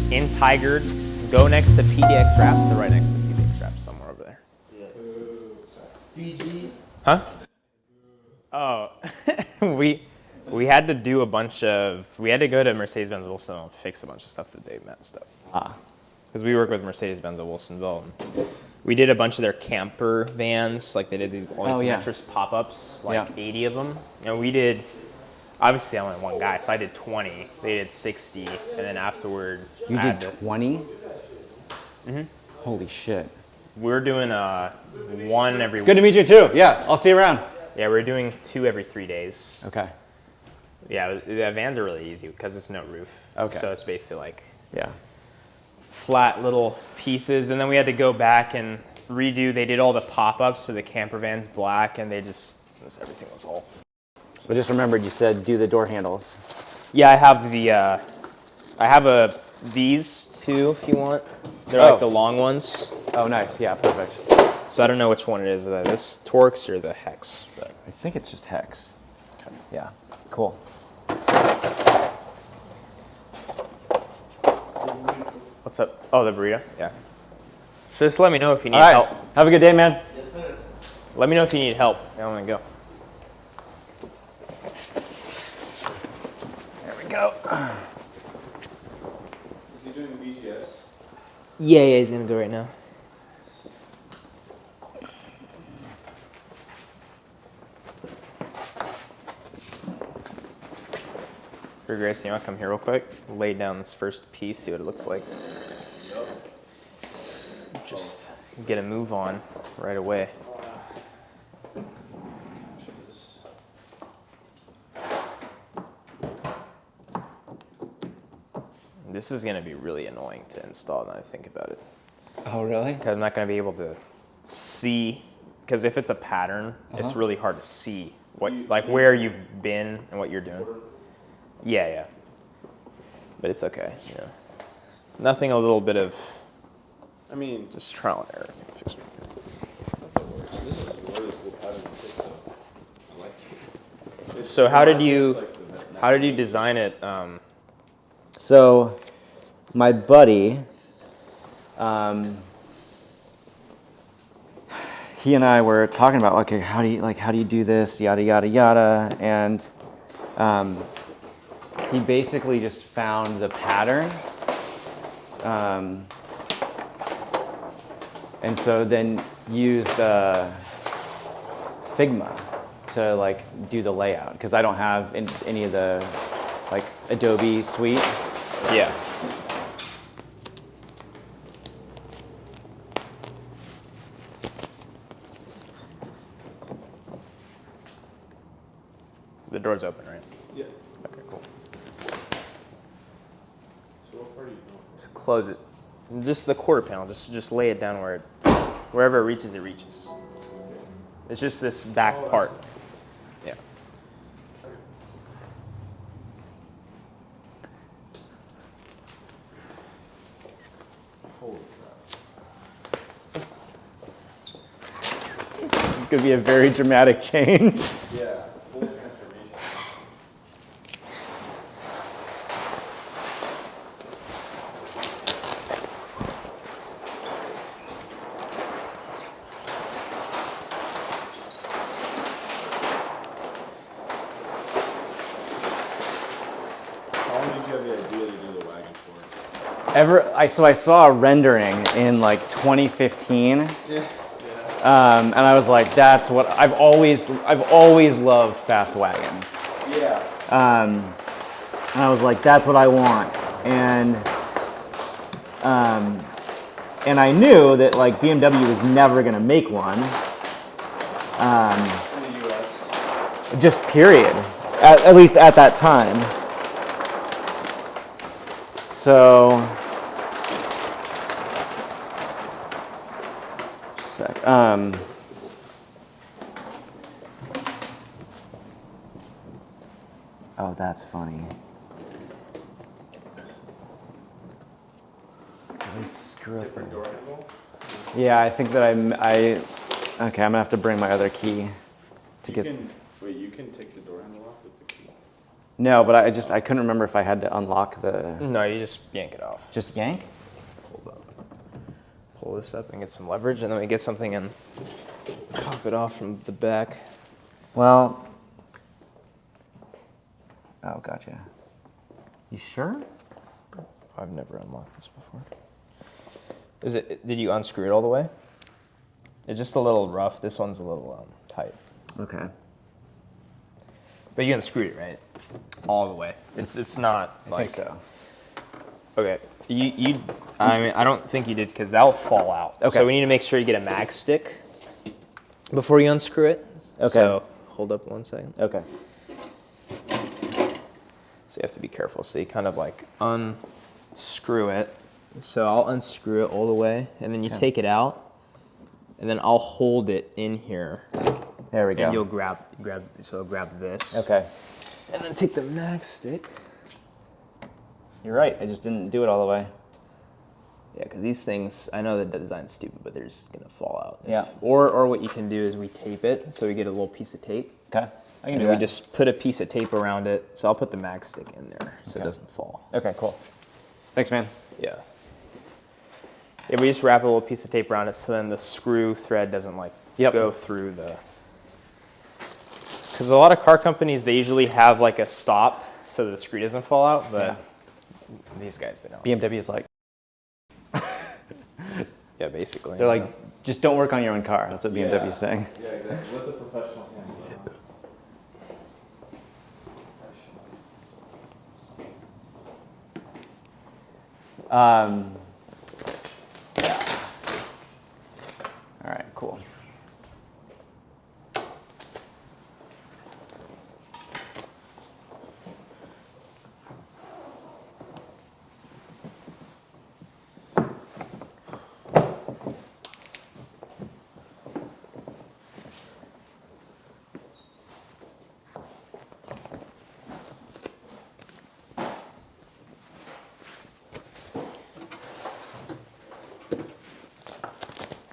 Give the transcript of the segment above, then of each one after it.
In Tiger, go next to PDX wraps. They're right next to PDX wraps, somewhere over there. Yeah. BG. Huh? Oh, we had to do a bunch of. We had to go to Mercedes-Benz Wilsonville and fix a bunch of stuff that they messed up. Because we work with Mercedes-Benz at Wilsonville. And we did a bunch of their camper vans, like they did all these mattress pop-ups, like 80 of them. And we did. Obviously, I only had one guy, so I did 20. They did 60, and then afterward, you did 20. Holy shit. We're doing one every. Good to meet you too. Yeah, I'll see you around. Yeah, we're doing 2 every 3 days. Okay. Yeah, the vans are really easy because it's no roof. Okay. So it's basically like flat little pieces, and then we had to go back and redo. They did all the pop-ups for the camper vans black, and everything was all. So just remembered you said do the door handles. Yeah, I have these two if you want. They're like the long ones. Oh, nice. Yeah, perfect. So I don't know which one it is. This Torx or the Hex. But I think it's just Hex. Okay. Yeah. Cool. What's up? Oh, the burrito? Yeah. So just let me know if you need All right. help. Have a good day, man. Yes, sir. Let me know if you need help. I'm going to go. There we go. Is he doing the BGS? Yeah, he's going to go right now. Here, Grace, you want to come here real quick? Lay down this first piece, see what it looks like. Just get a move on right away. This is going to be really annoying to install now that I think about it. Oh, really? Because I'm not going to be able to see, because if it's a pattern, it's really hard to see where you've been and what you're doing. Yeah. But it's okay, you know. It's nothing a little bit of, I mean, just trial and error. this is a really cool pattern to pick though. I like it. So how did you design it? So, my buddy, he and I were talking about, okay, how do you do this, yada yada yada, and he basically just found the pattern, and so then used Figma to do the layout because I don't have any of the Adobe suite. Yeah. The door's open, right? Yeah. Okay, cool. So what part are you doing? Just close it. Just the quarter panel. Just lay it down wherever it reaches, it reaches. It's just this back part. Yeah. Holy crap. It's gonna be a very dramatic change. Yeah, full transformation. How long did you have the idea to do the wagon for? So I saw a rendering in 2015. Yeah. And I was like, that's what I've always loved fast wagons. Yeah. And I was like, that's what I want. And I knew that BMW was never gonna make one. In the US. Just period. At least at that time. So oh, that's funny. Let me unscrew it. Different door handle? Yeah, I think that okay, I'm gonna have to bring my other key to get. Wait, you can take the door handle off with the key? No, but I couldn't remember if I had to unlock the. No, you just yank it off. Just yank? Hold up. Pull this up and get some leverage, and then we get something and pop it off from the back. Well. Oh, gotcha. You sure? I've never unlocked this before. Did you unscrew it all the way? It's just a little rough. This one's a little tight. Okay. But you unscrewed it, right? All the way. It's not I like. think so. Okay. I mean, I don't think you did because that'll fall out. Okay. So we need to make sure you get a mag stick before you unscrew it. Okay. So hold up 1 second. Okay. So you have to be careful. So you kind of like unscrew it. So I'll unscrew it all the way, and then you take it out, and then I'll hold it in here. There we go. And you'll grab this. Okay. And then take the mag stick. You're right. I just didn't do it all the way. Yeah, because these things, I know the design's stupid, but they're just gonna fall out. Yeah. Or what you can do is we tape it, so we get a little piece of tape. Okay. I can And do we that. just put a piece of tape around it. So I'll put the mag stick in there so it doesn't fall. Okay, cool. Thanks, man. Yeah. Yeah, we just wrap a little piece of tape around it so then the screw thread doesn't like go through the. Because a lot of car companies, they usually have like a stop so that the screw doesn't fall out, but these guys, they don't. BMW is like, Yeah, basically. they're like, just don't work on your own car. That's what BMW is Yeah. saying. Yeah, exactly. Let the professionals handle it. Yeah. All right, cool.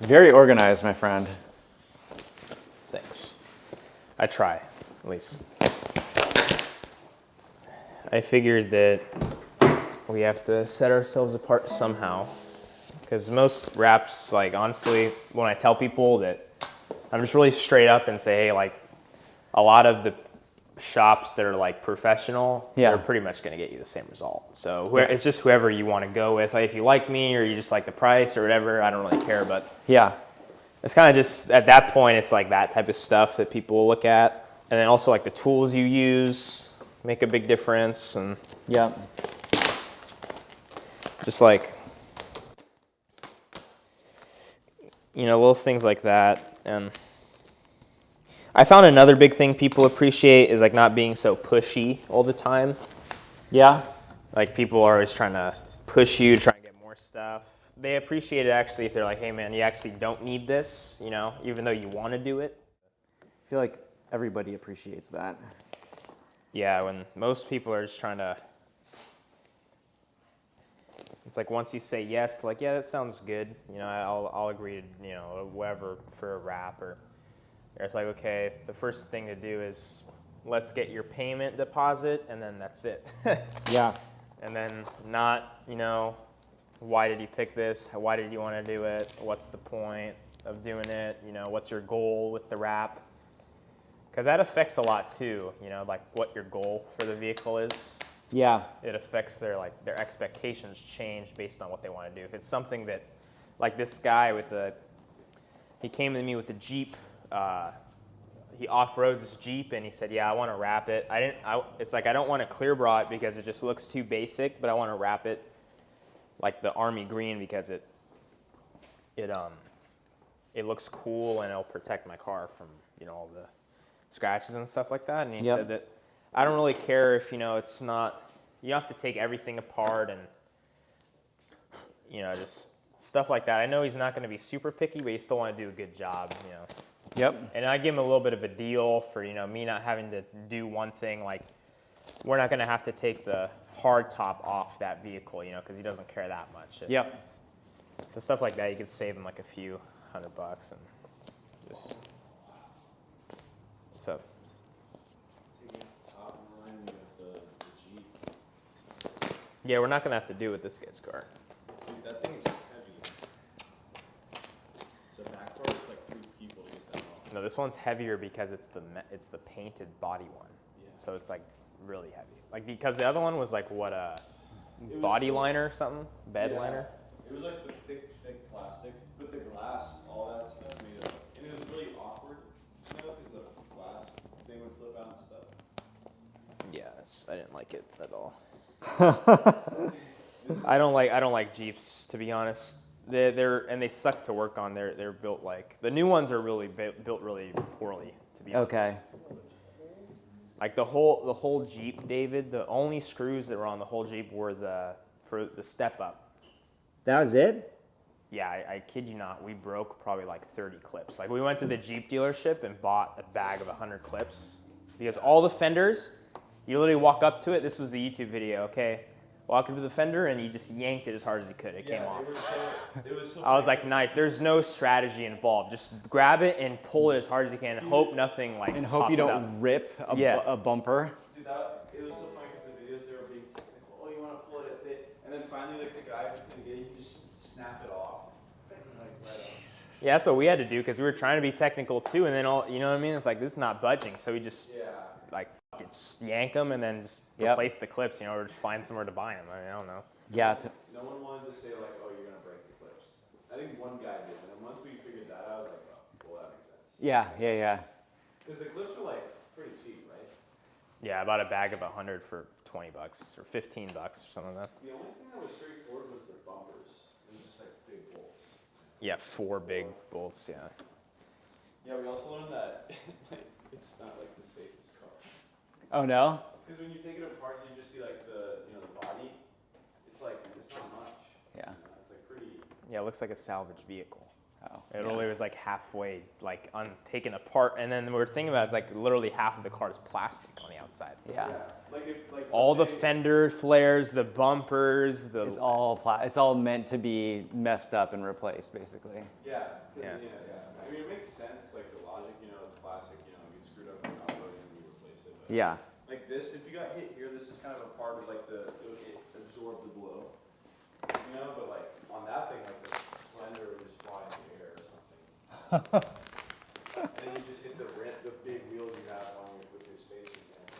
Very organized, my friend. Thanks. I try, at least. I figured that we have to set ourselves apart somehow. Because most wraps, like honestly, when I tell people that I'm just really straight up and say, hey, like a lot of the shops that are like professional, they're pretty much going to get you the same result. So it's just whoever you want to go with. Like if you like me or you just like the price or whatever, I don't really care. But it's kind of just at that point, it's like that type of stuff that people will look at. And then also like the tools you use make a big difference. And just like, you know, little things like that. And I found another big thing people appreciate is like not being so pushy all the time. Like people are always trying to push you, trying to get more stuff. They appreciate it actually if they're like, hey man, you actually don't need this, you know, even though you want to do it. I feel like everybody appreciates that. Yeah, when most people are just trying to, it's like once you say yes, like, yeah, that sounds good. You know, I'll agree to, you know, whatever for a wrap or it's like, okay, the first thing to do is let's get your payment deposit and then that's it. And then not, you know, why did you pick this? Why did you want to do it? What's the point of doing it? You know, what's your goal with the wrap? Because that affects a lot too, you know, like what your goal for the vehicle is. It affects their expectations change based on what they want to do. If it's something that, like this guy he came to me with the Jeep. He off-roads his Jeep and he said, yeah, I want to wrap it. It's like I don't want to clear bra it because it just looks too basic, but I want to wrap it like the army green because it looks cool and it'll protect my car from, you know, all the scratches and stuff like that. And he said that I don't really care if, you know, it's not, you don't have to take everything apart and, you know, just stuff like that. I know he's not going to be super picky, but he still want to do a good job, you know. And I give him a little bit of a deal for, you know, me not having to do one thing. Like, we're not going to have to take the hard top off that vehicle, you know, because he doesn't care that much. The stuff like that, you could save them like a few $100 and just, what's up? Taking out the top and line, you have the Jeep. Yeah, we're not gonna have to do with this guy's car. Dude, that thing is heavy. The back part is like 3 people to get that off. No, this one's heavier because it's the painted body one. Yeah. So it's like really heavy. Like because the other one was like what was body so- liner or something, bed Yeah. liner. It was like the thick plastic, but the glass, all that stuff made it, and it was really awkward, you know, because the glass thing would flip out and stuff. Yeah, I didn't like it at all. I don't like Jeeps, to be honest. They suck to work on. They're built like the new ones are really built really poorly, to be honest. Okay. Like the whole Jeep, David. The only screws that were on the whole Jeep were for the step up. That was it? Yeah, I kid you not. We broke probably like 30 clips. Like we went to the Jeep dealership and bought a bag of 100 clips because all the fenders, you literally walk up to it. This was the YouTube video, okay? Walked up to the fender and he just yanked it as hard as he could. It came off. It was so I was like, nice. There's no strategy involved. Just grab it and pull it as hard as you can and hope nothing like And hope you pops don't up. rip Yeah. a bumper. Dude, it was so funny because the videos, they were being technical. Oh, you want to pull it? And then finally, like, the guy who's going to get it, you just snap it off. Like, right off. Yeah, that's what we had to do because we were trying to be technical too. And then you know what I mean? It's like, this is not budging. So we just Yeah. like fuck it, just yank them and then just Yep. replace the clips, you know, or just find somewhere to buy them. I mean, I don't know. Yeah. No one wanted to say, like, oh, you're going to break the clips. I think one guy did. And then once we figured that out, I was like, oh, well, that makes sense. Yeah. Because the clips were, like, pretty cheap, right? Yeah, I bought a bag of 100 for $20 or $15 or something like that. The only thing that was straightforward was the bumpers. It was just, like, big bolts. Yeah, 4 big bolts. Yeah. Yeah, we also learned that it's not, like, the safest car. Oh no? Because when you take it apart, you just see like the body. It's like there's not much. Yeah. It's like pretty. Yeah, it looks like a salvage vehicle. Oh. It only was like halfway, like taken apart, and then we were thinking about it's like literally half of the car is plastic on the outside. Yeah. Like if like All the let's say- fender flares, the bumpers, the It's all meant to be messed up and replaced, basically. Yeah. 'Cause, Yeah. I mean, it makes sense. Like the logic, it's plastic. You get screwed up in the off-road and you replace it. But Yeah. Like this, if you got hit here, this is kind of a part of like it absorbed the blow. But like on that thing, like the blender would just fly in the air or something. And then you just hit the big wheels you have on with your spacer can.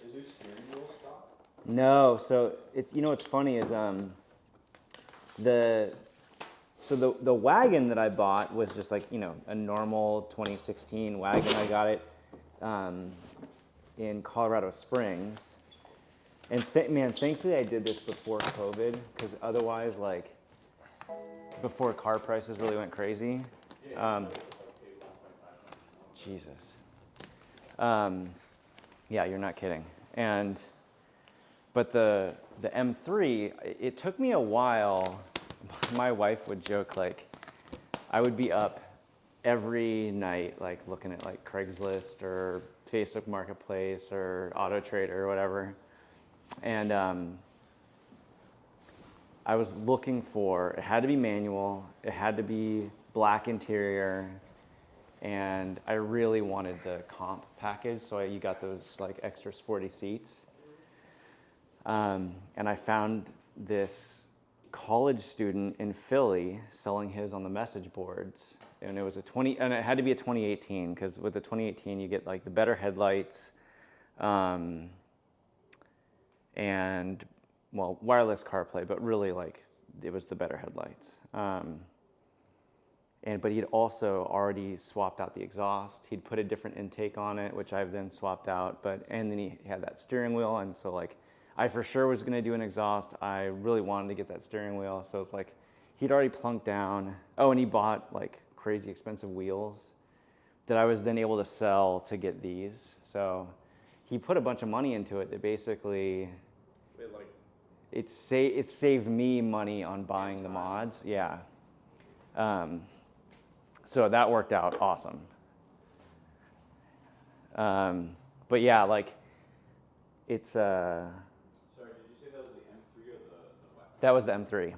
Is your steering wheel stock? No, so it's what's funny is the wagon that I bought was just like a normal 2016 wagon. I got it in Colorado Springs, and thankfully I did this before COVID because otherwise like before car prices really went crazy. Jesus. Yeah, you're not kidding. But the M3, it took me a while. My wife would joke like I would be up every night like looking at like Craigslist or Facebook Marketplace or Auto Trader or whatever. And I was looking for, it had to be manual, it had to be black interior, and I really wanted the comp package, so you got those like extra sporty seats. And I found this college student in Philly selling his on the message boards, and it was and it had to be a 2018 because with the 2018 you get like the better headlights, and well, wireless CarPlay, but really like it was the better headlights. But he'd also already swapped out the exhaust. He'd put a different intake on it, which I've then swapped out. And then he had that steering wheel, and so like I for sure was gonna do an exhaust. I really wanted to get that steering wheel, so it's like he'd already plunked down. Oh, and he bought like crazy expensive wheels that I was then able to sell to get these. So he put a bunch of money into it that basically it saved me money on buying the mods. Yeah. So that worked out awesome. But yeah, like it's Sorry, did you say that was the M3 or the wax? that was the M3. Okay.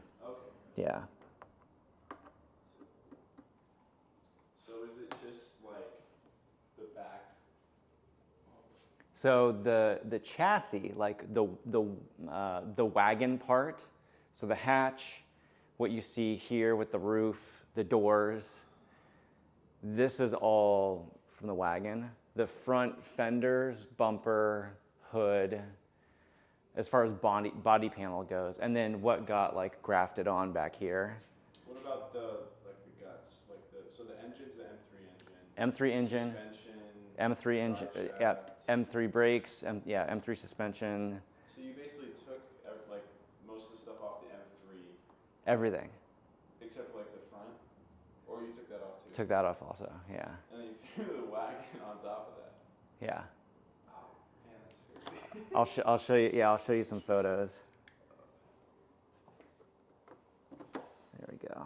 Yeah. So is it just like the back? So the chassis, like the wagon part, so the hatch, what you see here with the roof, the doors, this is all from the wagon. The front fenders, bumper, hood, as far as body panel goes, and then what got like grafted on back here. What about the guts, so the engine's the M3 engine. M3 engine. Suspension. M3 engine. Yeah. M3 brakes. M3 suspension. So you basically took like most of the stuff off the M3. Everything. Except for like the front, or you took that off too. Took that off also. Yeah. And then you threw the wagon on top of that. Yeah. Oh man, that's scary. I'll show you. Yeah, I'll show you some photos. There we go.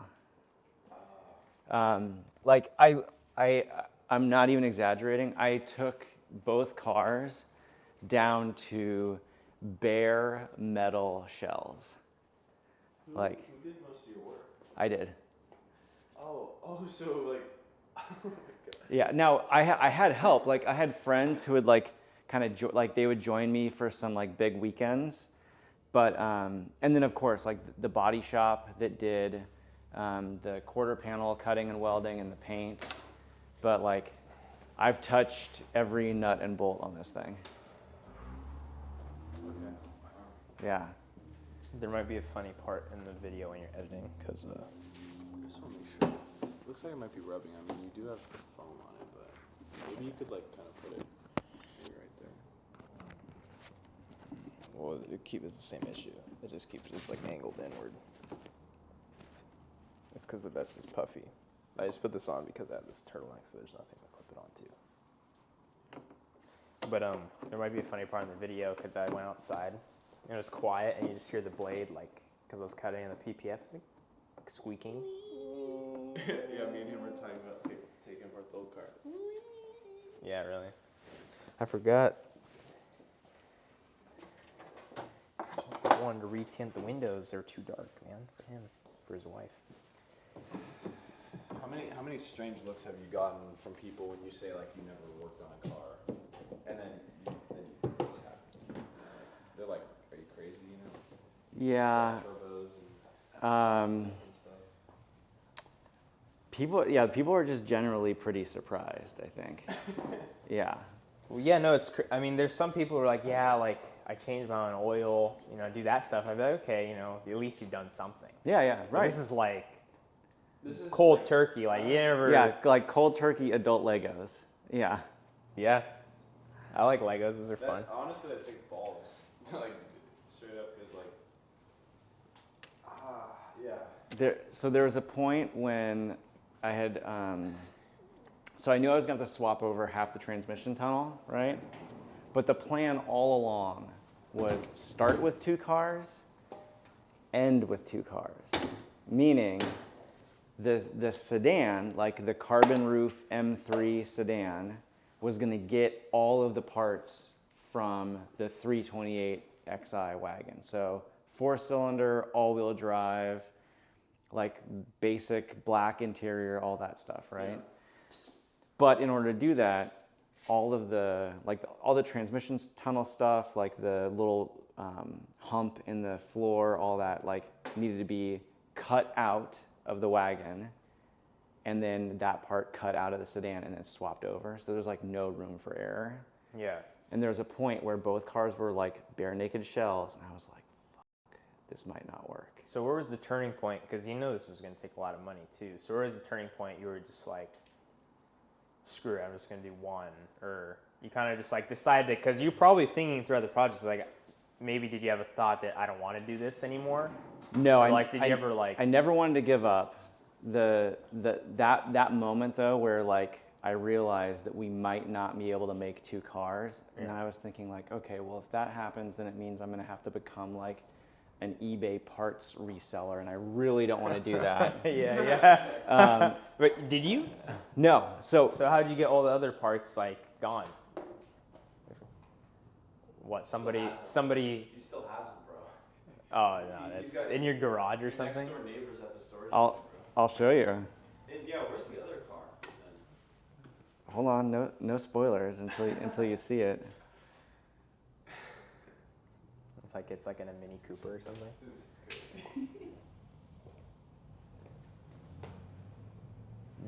Like I'm not even exaggerating. I took both cars down to bare metal shells. Who did most of your work? I did. Oh, so like, oh my god. Yeah. Now I had help. Like I had friends who would like kind of like they would join me for some like big weekends, but and then of course like the body shop that did the quarter panel cutting and welding and the paint, but like I've touched every nut and bolt on this thing. Okay. Yeah. There might be a funny part in the video when you're editing, because I just want to make sure. Looks like it might be rubbing. I mean, you do have the foam on it, but maybe you could like kind of put it maybe right there. well, it's the same issue. It's like angled inward. It's because the vest is puffy. I just put this on because I have this turtleneck, so there's nothing to clip it onto. But there might be a funny part in the video because I went outside and it was quiet, and you just hear the blade, like, because I was cutting in the PPF, like squeaking. Yeah, me and him were talking about taking apart the old car. Yeah, really. I forgot. I wanted to retint the windows. They're too dark, man, for him, for his wife. How many strange looks have you gotten from people when you say like you never worked on a car, and then you just have, they're like, are you crazy? You know? Yeah. Turbos and stuff. People are just generally pretty surprised, I think. Yeah. Well, yeah, no, I mean, there's some people who are like, yeah, like, I changed my own oil, do that stuff. I'd be like, okay, at least you've done something. Yeah, But right. this is like cold turkey. Like, you never. Yeah, like cold turkey adult Legos. Yeah. Yeah. I like Legos. Those are fun. Honestly, that takes balls. Like, straight up, because like, yeah. So there was a point when I had, so I knew I was going to have to swap over half the transmission tunnel, right? But the plan all along was start with 2 cars, end with 2 cars. Meaning the sedan, like the carbon roof M3 sedan, was going to get all of the parts from the 328 XI wagon. So 4-cylinder, all-wheel drive, like basic black interior, all that stuff, right? Yeah. But in order to do that, all the transmission tunnel stuff, like the little hump in the floor, all that, like needed to be cut out of the wagon, and then that part cut out of the sedan and then swapped over. So there's like no room for error. Yeah. And there was a point where both cars were like bare naked shells, and I was like, fuck, this might not work. So where was the turning point? Because this was going to take a lot of money too. So where was the turning point? You were just like, screw it, I'm just going to do one? Or you kind of just like decided, because you're probably thinking throughout the project, like, maybe did you have a thought that I don't want to do this anymore? No, I never wanted to give up. That moment though, where like I realized that we might not be able to make 2 cars, and I was thinking like, okay, well if that happens, then it means I'm going to have to become like an eBay parts reseller, and I really don't want to do that. Yeah. But did you? No. So So how'd you get all the other parts like gone? What? Somebody. He still has them, bro. Oh no, He's that's got in your garage or something. Next door neighbors at the storage. I'll show you. And yeah, where's the other car? Hold on, no spoilers until you see it. It's like in a Mini Cooper or something. This is good.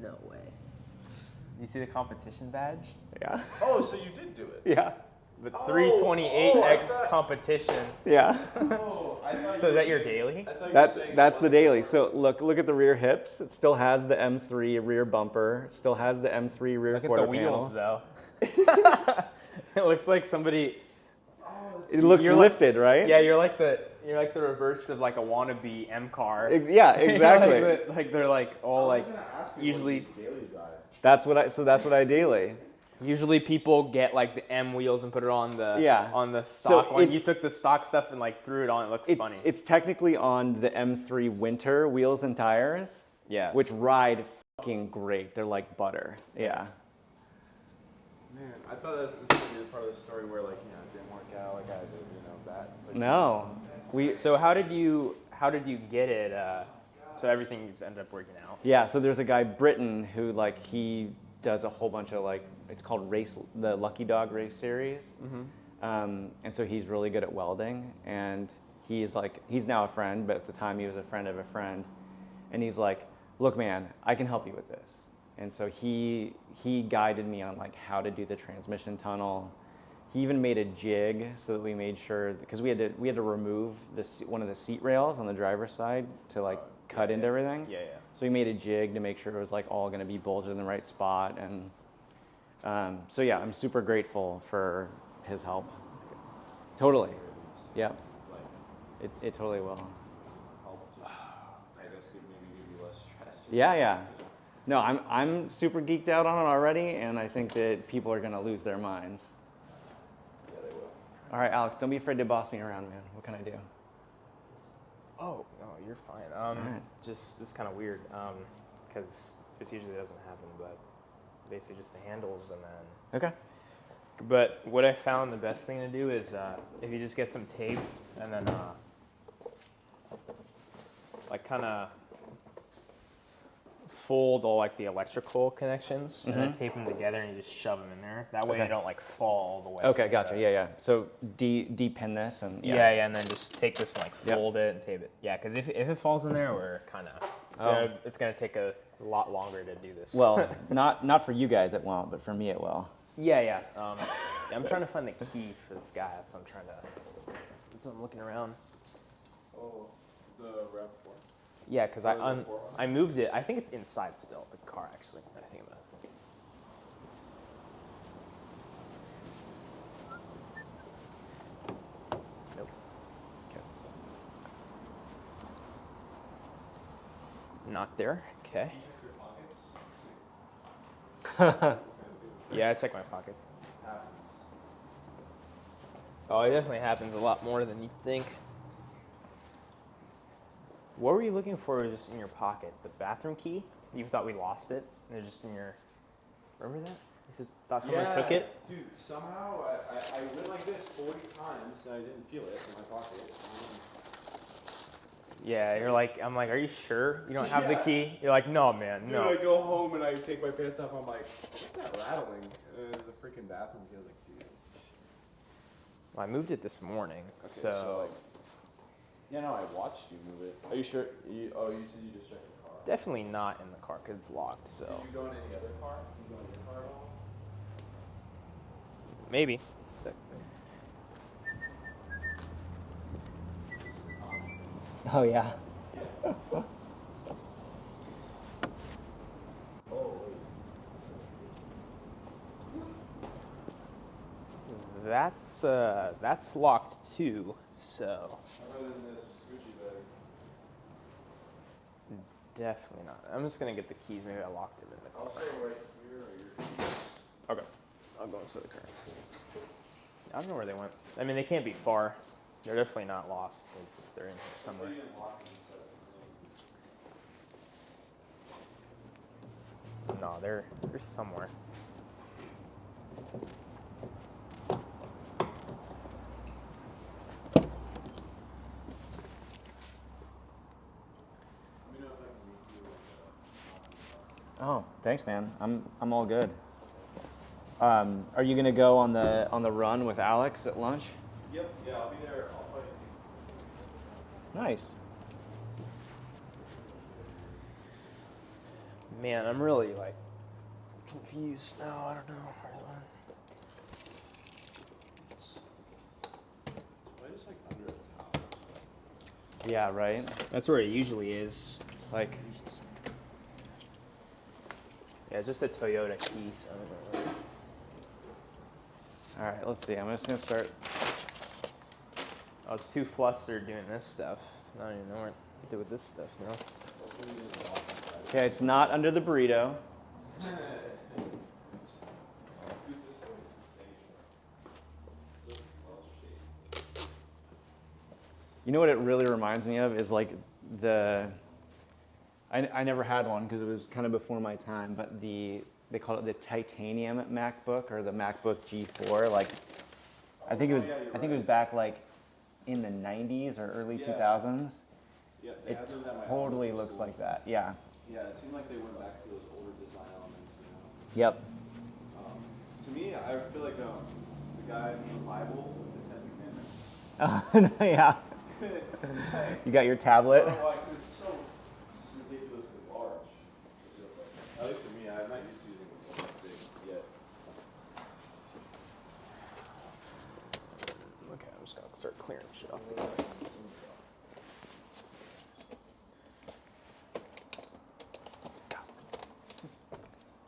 No way. You see the competition badge? Yeah. Oh, so you did do it? Yeah. The Oh, 328X I thought- competition. Yeah. Oh, I thought So you that were- your daily? I thought you were That's saying that's the like- daily. So look at the rear hips. It still has the M3 rear bumper. It still has the M3 rear Look at quarter the wheels panels. though. It looks like somebody. It looks You're like- lifted, right? Yeah, you're like the reverse of like a wannabe M car. Yeah, exactly. like they're like all I was like gonna ask you usually- what you daily drive. That's what I daily. usually people get like the M wheels and put it on the Yeah. on the stock So one. it- You took the stock stuff and like threw it on. It looks funny. It's technically on the M3 winter wheels and tires, Yeah. which ride fucking great. They're like butter. Yeah. Man, I thought this would be the part of the story where like, it didn't work out, like I did, that. Like, No. So how did you get it? So everything just ended up working out. Yeah, so there's a guy, Britton, who like he does a whole bunch of like, it's called the Lucky Dog Race Series. And so he's really good at welding, and he's now a friend, but at the time he was a friend of a friend. And he's like, look man, I can help you with this. And so he guided me on like how to do the transmission tunnel. He even made a jig so that we made sure, because we had to remove one of the seat rails on the driver's side to like cut into everything. Yeah. So we made a jig to make sure it was like all going to be bolted in the right spot, and so yeah, I'm super grateful for his help. Totally. Yeah. It totally will. help just, I guess maybe give you less stress. Yeah. No, I'm super geeked out on it already, and I think that people are going to lose their minds. Yeah, they will. All right, Alex, don't be afraid to boss me around, man. What can I do? Oh, no, you're fine. Alright. Just it's kind of weird, because this usually doesn't happen, but basically just the handles and then. Okay. But what I found the best thing to do is if you just get some tape and then like kind of fold all like the electrical connections and then tape them together and you just shove them in there. That way Okay. they don't like fall all the way. Okay, gotcha. Yeah. So de-pin this and Yeah, and then just take this and like Yep. fold it and tape it. Yeah, because if it falls in there, we're kind of, it's going to take a lot longer to do this. Well, not for you guys it won't, but for me it will. Yeah. I'm trying to find the key for this guy. That's what I'm trying to, that's what I'm looking around. Oh, the RAV4. Yeah, because Oh, I moved it. I think it's inside still, the car actually. I think about it. Nope. Okay. Not there. Okay. Yeah, I check my pockets. Happens. Oh, it definitely happens a lot more than you think. What were you looking for just in your pocket? The bathroom key? You thought we lost it? And it was just in your... Remember that? You said, thought someone took it? Dude, somehow I went like this 40 times and I didn't feel it in my pocket. Yeah, you're like, I'm like, are you sure you don't have the Yeah. key? You're like, no, man, Dude, no. I go home and I take my pants off. I'm like, what's that rattling? There's a freaking bathroom key. I was like, dude. Well, I moved it this morning, Okay, so like, yeah, no, I watched you move it. Are you sure? You said you just checked the car. definitely not in the car because it's locked, so Did you go in any other car? Did you go in your car at all? maybe. So, Oh yeah. Oh, wait. that's locked too, so Other than this Gucci bag. definitely not. I'm just gonna get the keys. Maybe I locked it in the car. Also, right here are your keys. Okay, I'll go inside the car. I don't know where they went. I mean, they can't be far. They're definitely not lost because they're in here somewhere. No, they're somewhere. Oh, thanks, man. I'm all good. Are you gonna go on the run with Alex at lunch? Yep, yeah, I'll be there. I'll probably Nice. Man, I'm really like confused now. I don't know. probably just like under a top. Yeah, right. That's where it usually is. It's like Yeah, it's just a Toyota key. So I don't know. all right. Let's see. I'm just gonna start. I was too flustered doing this stuff. I don't even know what to do with this stuff now. Okay, it's not under the burrito. Dude, this thing is insane. It's so well shaped. You know what it really reminds me of is like I never had one because it was kind of before my time, but they call it the titanium MacBook or the MacBook G4. Like, I think it was back like in the 90s or early 2000s. Yeah, they It had those at my totally elementary looks school. like that. Yeah. Yeah, it seemed like they went back to those older design elements, you know. Yep. To me, I feel like the guy from the Bible with the 10 Commandments. Yeah. You got your tablet. Like, it's so just ridiculously large. It feels like. At least for me, I'm not used to using one this big yet. Okay, I'm just gonna start clearing shit off the way.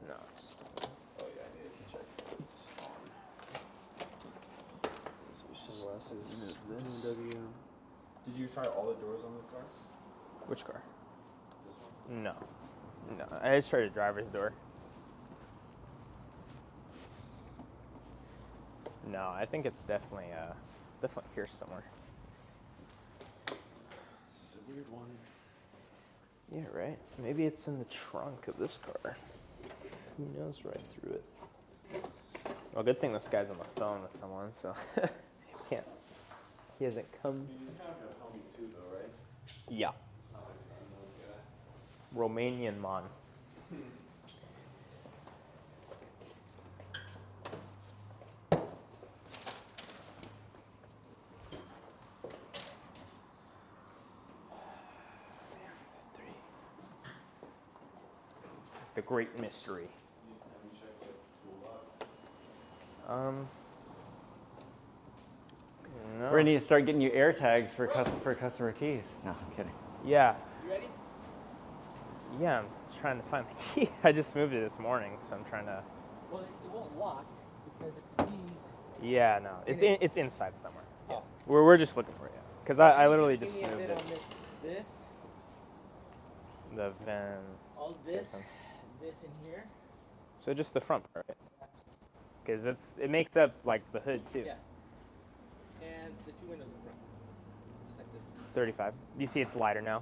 No. Oh yeah, I need to check this on. Sunglasses. BMW. Did you try all the doors on the car? Which car? This one? No. No, I just tried a driver's door. No, I think it's definitely pierced somewhere. This is a weird one. Yeah, right. Maybe it's in the trunk of this car. Who knows right through it? Well, good thing this guy's on the phone with someone, so he hasn't come. He's kind of a homie too, though, right? Yeah. It's not like an unknown guy. Romanian man. The great mystery. Have you checked the toolbox? No. We're gonna need to start getting you air tags for customer keys. No, I'm kidding. Yeah. You ready? Yeah, I'm trying to find the key. I just moved it this morning, so I'm trying to. Well, it won't lock because if the keys. Yeah, no, it's inside somewhere. Oh. We're just looking for it. Because I literally Give just me a moved bit it. on this, The van. all this in here. So just the front part, right? Because it makes up like the hood too. Yeah. And the two windows in front. Just like this. 35. You see it's lighter now.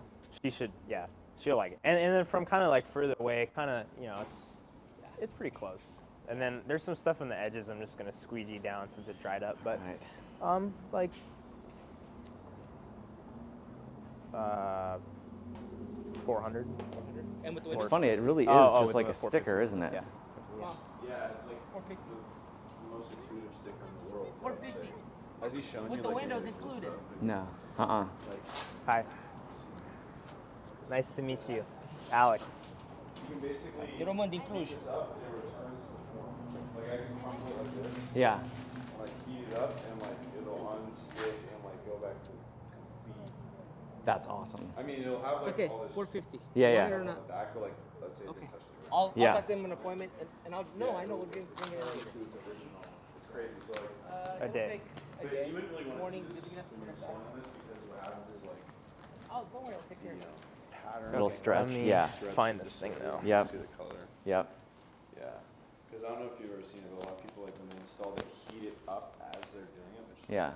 She'll like it. And then from kind of like further away, kind of it's pretty close. And then there's some stuff on the edges. I'm just gonna squeegee down since it dried up. But Right. like 400. And with the It's windows. funny. It really is Oh, just with like the a sticker, 450. isn't it? Yeah. Yeah, it's like 450. the most intuitive sticker in the world. I would 450. say. Has he shown With you the like windows individual included. stuff? No. Like, Hi. Nice to meet you, Alex. you can basically You don't want the heat inclusion. this up and it returns the form. Like I can crumble it like this, Yeah. like heat it up and like it'll unstick and like go back to complete. That's awesome. I mean, it'll have like Okay, all this 450. Yeah, yeah. Want it or on not? the back, but like let's say it Okay. didn't touch the ground. I'll Yeah. talk to them an appointment and I'll Yeah, I know it'll we're going to bring it in later. to its original. It's crazy. So like, A It'll day. take a but day. you wouldn't really want Morning, to do did this you have to when put you're it back? sewing this because what happens is like, Oh, don't worry, I'll take care of it. pattern. It'll stretch. Let me Yeah. find this thing now. Yep. See the color. Yep. Yeah. Because I don't know if you've ever seen it, but a lot of people like when they install, they heat it up as they're doing it. Which Yeah.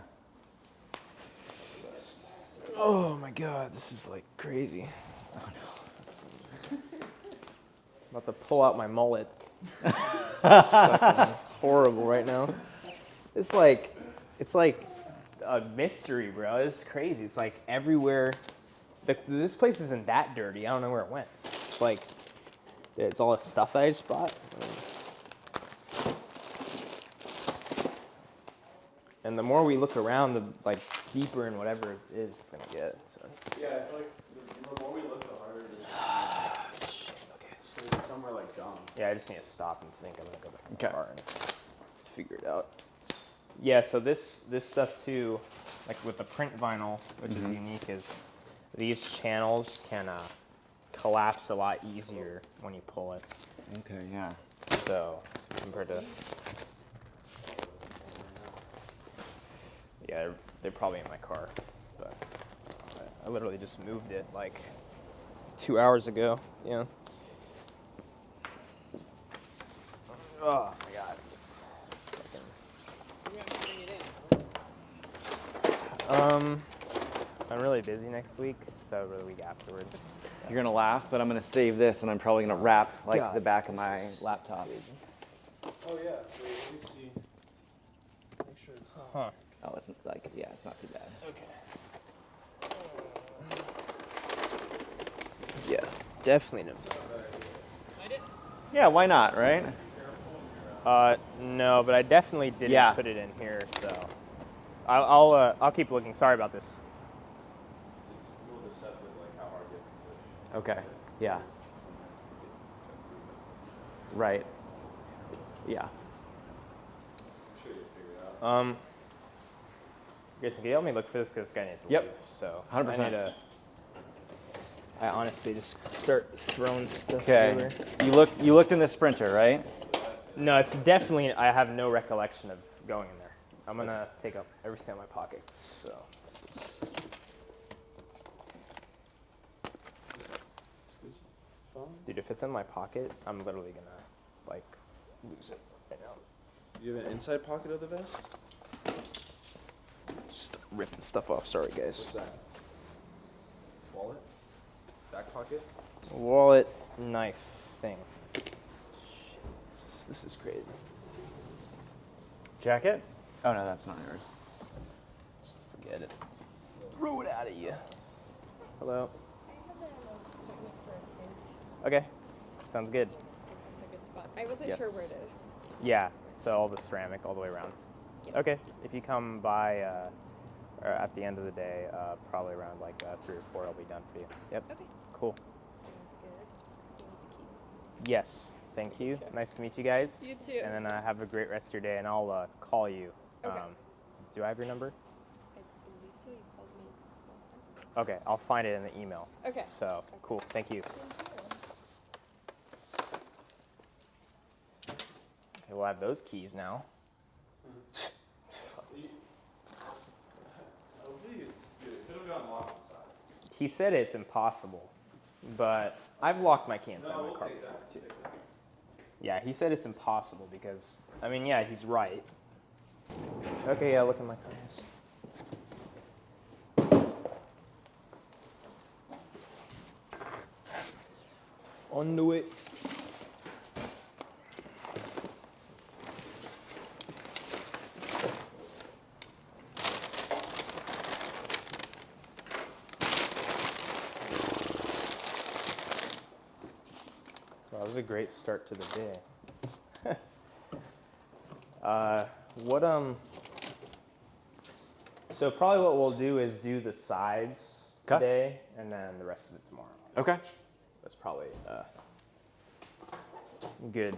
Oh my god, this is like crazy. Oh no. About to pull out my mullet. It's fucking horrible right now. It's like a mystery, bro. It's crazy. It's like everywhere. This place isn't that dirty. I don't know where it went. It's like it's all the stuff that I just bought. And the more we look around, the like deeper in whatever it is it's gonna get. So. Yeah, I feel like the more we look, the harder it is. Shit, okay. So it's somewhere like dumb. Yeah, I just need to stop and think. I'm gonna go back in the Okay. car and figure it out. Yeah, so this stuff too, like with the print vinyl, which is unique, is these channels can collapse a lot easier when you pull it. Okay, yeah. So compared to, yeah, they're probably in my car, but I literally just moved it like 2 hours ago. Yeah. Oh my god. This fucking... You're gonna bring it in. I'm really busy next week, so the week afterward. You're gonna laugh, but I'm gonna save this and I'm probably gonna wrap like God, the back of this my is laptop. Oh yeah. Wait, let me see. Make sure it's not. Huh. Oh, it's like, yeah, it's not too bad. Okay. Yeah, definitely no. Find it? Yeah, why not, right? No, but I definitely didn't Yeah. put it in here, so I'll keep looking. Sorry about this. It's a little deceptive, like how hard you have to push. Okay, yeah, right. Yeah. I'm sure you'll figure it out. Jason, can you help me look for this? Because this guy needs to Yep. leave. So 100%. I honestly just start throwing stuff Okay. everywhere. You looked in the Sprinter, right? No, it's definitely. I have no recollection of going in there. I'm gonna take up everything in my pockets. So. Dude, if it's in my pocket, I'm literally gonna like lose it right now. Do you have an inside pocket of the vest? Just ripping stuff off. Sorry, guys. What's that? Wallet? Back pocket? Wallet, knife thing. Shit, this is crazy. Jacket? Oh no, that's not yours. Just forget it. Throw it out of you. Hello. I have an appointment for a tint. Okay. Sounds good. Is this a good spot? I wasn't Yes. sure where it is. Yeah. So all the ceramic all the way around. Yes. Okay. If you come by or at the end of the day, probably around like 3 or 4, I'll be done for you. Yep. Okay. Cool. Sounds good. Do you need the keys? Yes. Thank you. Sure. Nice to meet you guys. You too. And then have a great rest of your day, and I'll call you. Okay. Do I have your number? I believe so. You called me last time. Okay. I'll find it in the email. Okay. So cool. Thank you. Okay, we'll have those keys now. Hopefully it's, dude, it could have gotten locked inside. He said it's impossible, but I've locked my key inside No, my we'll car take before that. too. Take that. Yeah, he said it's impossible because, I mean, yeah, he's right. Okay, yeah, look at my phones. On the way. Wow, this is a great start to the day. So probably what we'll do is do the sides 'Kay. today, and then the rest of it tomorrow. Okay. That's probably good.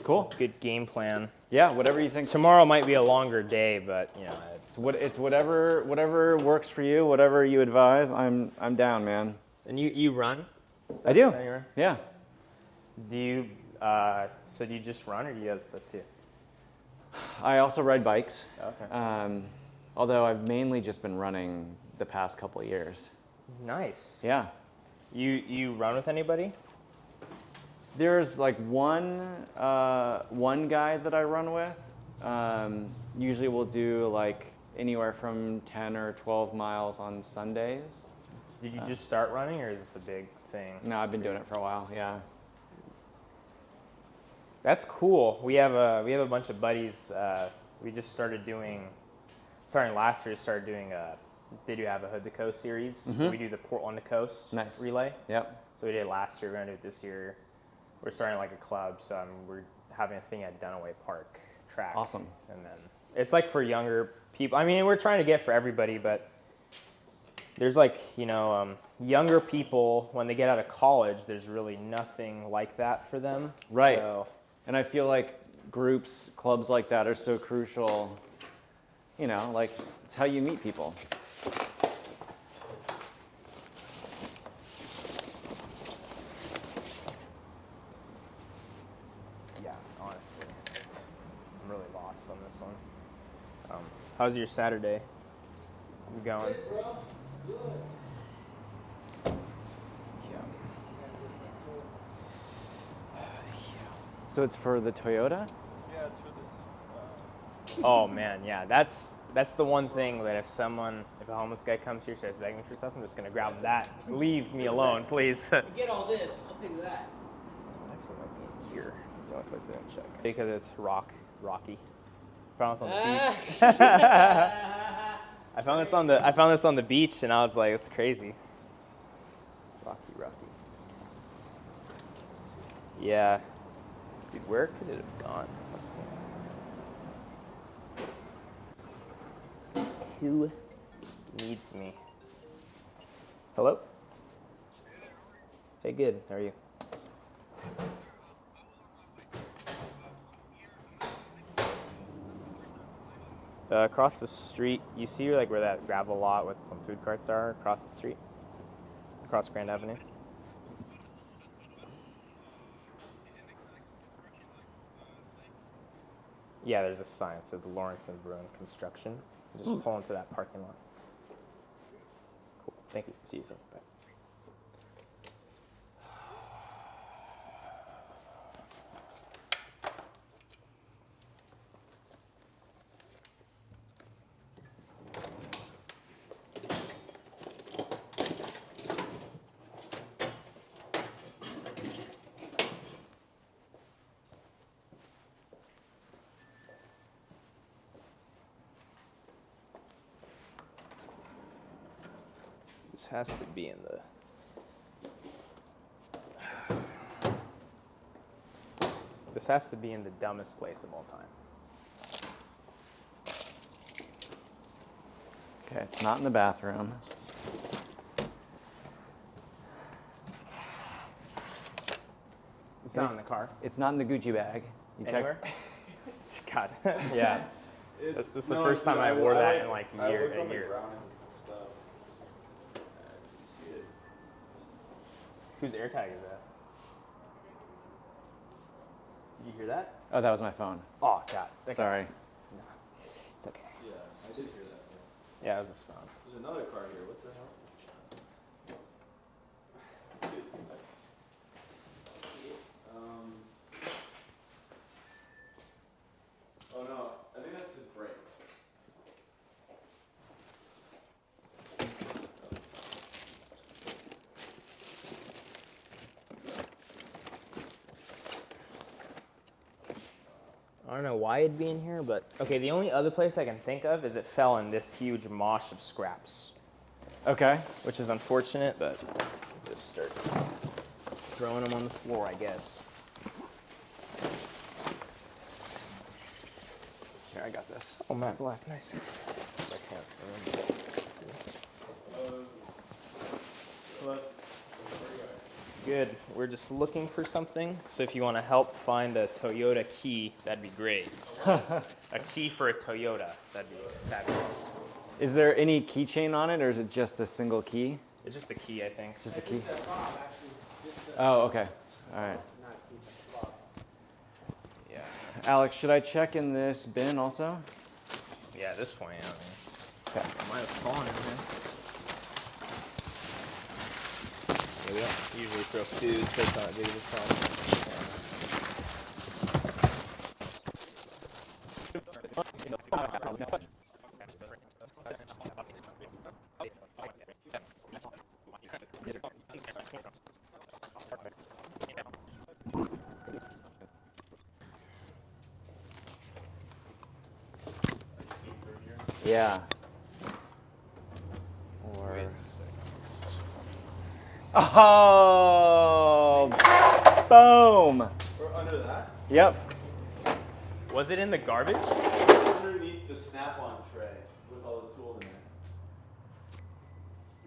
Cool. Good game plan. Yeah, whatever you think. Tomorrow might be a longer day, but you know, It's whatever works for you, whatever you advise. I'm down, man. and you run? I do. That you run? Yeah. Do you? So do you just run, or do you have stuff too? I also ride bikes. Okay. Although I've mainly just been running the past couple of years. Nice. Yeah. You run with anybody? There's like one guy that I run with. Usually we'll do like anywhere from 10 or 12 miles on Sundays. Did you just start running, or is this a big thing? No, I've been doing it for a while. Yeah. That's cool. We have a bunch of buddies. We just starting last year. Started doing they do have a Hood to Coast series. We do the Portland to Coast relay. Yep. So we did it last year. We're gonna do it this year. We're starting like a club, so we're having a thing at Dunaway Park track. Awesome. And then it's like for younger people. I mean, we're trying to get for everybody, but there's like, younger people, when they get out of college, there's really nothing like that for them. Right. So, And I feel like groups, clubs like that are so crucial. Like it's how you meet people. yeah, honestly, I'm really lost on this one. How's your Saturday going? So it's for the Toyota? Yeah, it's for this. Oh man, yeah, that's the one thing that if a homeless guy comes here, starts begging me for stuff, I'm just gonna grab that. Leave me alone, please. Get all this. I'll take that. Actually, it might be in here. That's the only place I didn't check. Because it's rocky. Found this on the beach. I found this on the beach, and I was like, it's crazy. Rocky. Yeah. Dude, where could it have gone? Who needs me? Hello? Hey, good. How are you? Across the street, you see like where that gravel lot with some food carts are across the street? Across Grand Avenue? Yeah, there's a sign that says Lawrence and Bruin Construction. Just pull into that parking lot. Cool. Thank you. See you soon. Bye. This has to be in the dumbest place of all time. Okay, it's not in the bathroom. It's not in the car. It's not in the Gucci bag. You Anywhere? God, yeah. This is the first time dude, I wore that in like a I year. looked on the ground and stuff. I didn't see it. Whose AirTag is that? Did you hear that? Oh, that was my phone. Oh, God. Okay. Sorry. No, it's okay. Yeah, I did hear that. Yeah, it was his phone. There's another car here. What the hell? Oh no, I think that's his brakes. I don't know why it'd be in here, but okay, the only other place I can think of is it fell in this huge mosh of scraps, Okay. which is unfortunate, but just start throwing them on the floor, I guess. Here, I got this. Oh, matte black, nice. I can't remember. Good. We're just looking for something. So if you want to help find a Toyota key, that'd be great. A key for a Toyota, that'd be fabulous. Is there any keychain on it, or is it just a single key? It's just a key, I think. Just a key? Just the fob, actually. Just the, Oh, okay. All right. not key, but fob. Yeah. Alex, should I check in this bin also? Yeah, at this point, I mean, Okay. I might have fallen in here. Yeah, we don't usually throw food, so it's not that big of a problem. Yeah. Or. Wait a second. Oh! Boom! Or under that? Yep. Was it in the garbage? Underneath the snap-on tray with all the tools in there.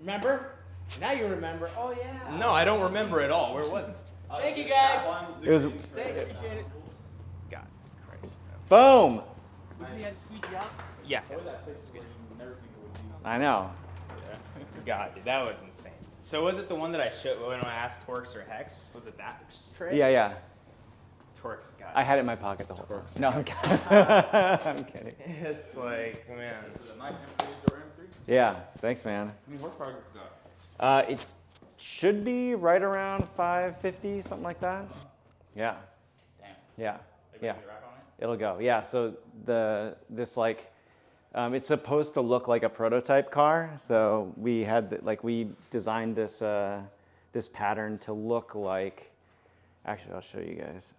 Remember? Now you remember. Oh yeah. No, I don't remember at all. Where was it? Thank you The guys. snap-on, the It was- green tray. Thanks, appreciate it. God Christ. Boom! We had to squeeze you out. Yeah. That's good. Never people would do. I know. God, dude, that was insane. So was it the one that I showed when I asked Torx or Hex? Was it that tray? Yeah, yeah. Torx, God. I had it in my pocket the whole time. No, I'm kidding. I'm kidding. It's like, man. Is it a nice M3 or M3? Yeah, thanks, man. How many horsepower does it got? It should be right around 550, something like that. Yeah, Damn. yeah, Like, yeah. put your rack on it? It'll go. Yeah. So it's supposed to look like a prototype car. So we had we designed this this pattern to look like. Actually, I'll show you guys.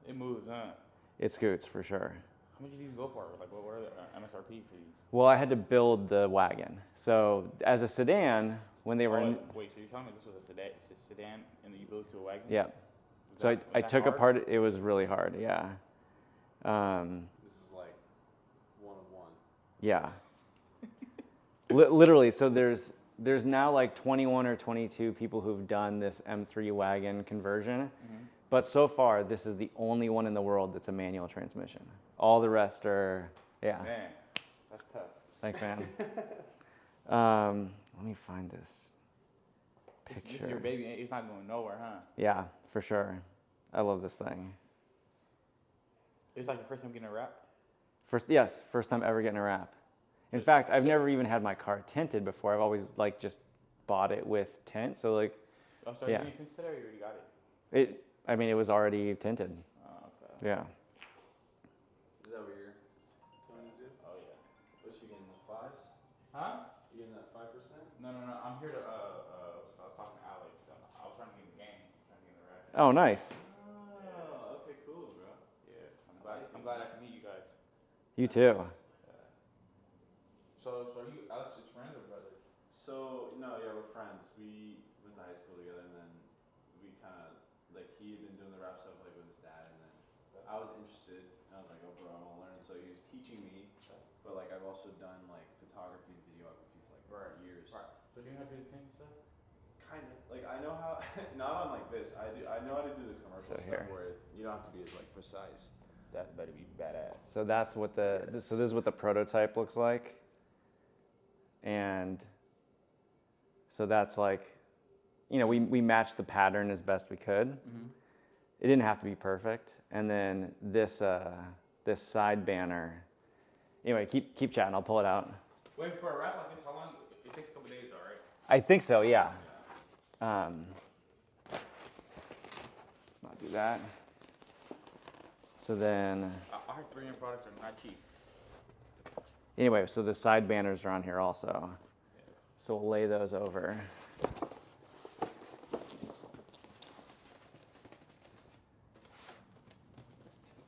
It moves, huh? It scoots for sure. How much do these go for? Like, what are the MSRP for these? Well, I had to build the wagon. So as a sedan, when they were in, Wait, so you're telling me this was a sedan and then you built it to a wagon? yeah. So I took apart. It was really hard. Yeah. This is like one of one. Yeah. Literally, so there's now like 21 or 22 people who've done this M3 wagon conversion, but so far this is the only one in the world that's a manual transmission. All the rest are, yeah. Man, that's tough. Thanks, man. Let me find this This picture. is your baby. It's not going nowhere, huh? Yeah, for sure. I love this thing. It's like the first time getting a wrap. First time ever getting a wrap. In fact, I've never even had my car tinted before. I've always just bought it with tint. So Oh, so Yeah. you consider or you already got it? it was already tinted. Oh, okay. Yeah. Is that what you're trying to do? Oh, yeah. What's you getting, the fives? Huh? You getting that 5%? No. I'm here to talk to Alex. I was trying to get in the game. Trying to get in the rack. Oh, nice. Oh, okay, cool, bro. Yeah. I'm glad I can meet you guys. You too. So are you Alex's friend or brother? So, no, yeah, we're friends. We went to high school together, and then we kind of, he had been doing the rap stuff, with his dad, and then I was interested, and I was like, oh, bro, I want to learn. So he was teaching me, but, I've also done, photography and videography for, years. Right. So do you know how to do the same stuff? Kind of. I know how, not on, this. I know how to do the commercial So stuff here. where you don't have to be as, precise. That better be badass. So that's what so this is what the prototype looks like. And so that's we matched the pattern as best we could. Mm-hmm. It didn't have to be perfect. And then this side banner. Anyway, keep chatting. I'll pull it out. Wait, for a wrap like this, how long? It takes a couple days, all right? I think so. Yeah. Let's not do that. So then. Our premium products are not cheap. Anyway, so the side banners are on here also. So we'll lay those over.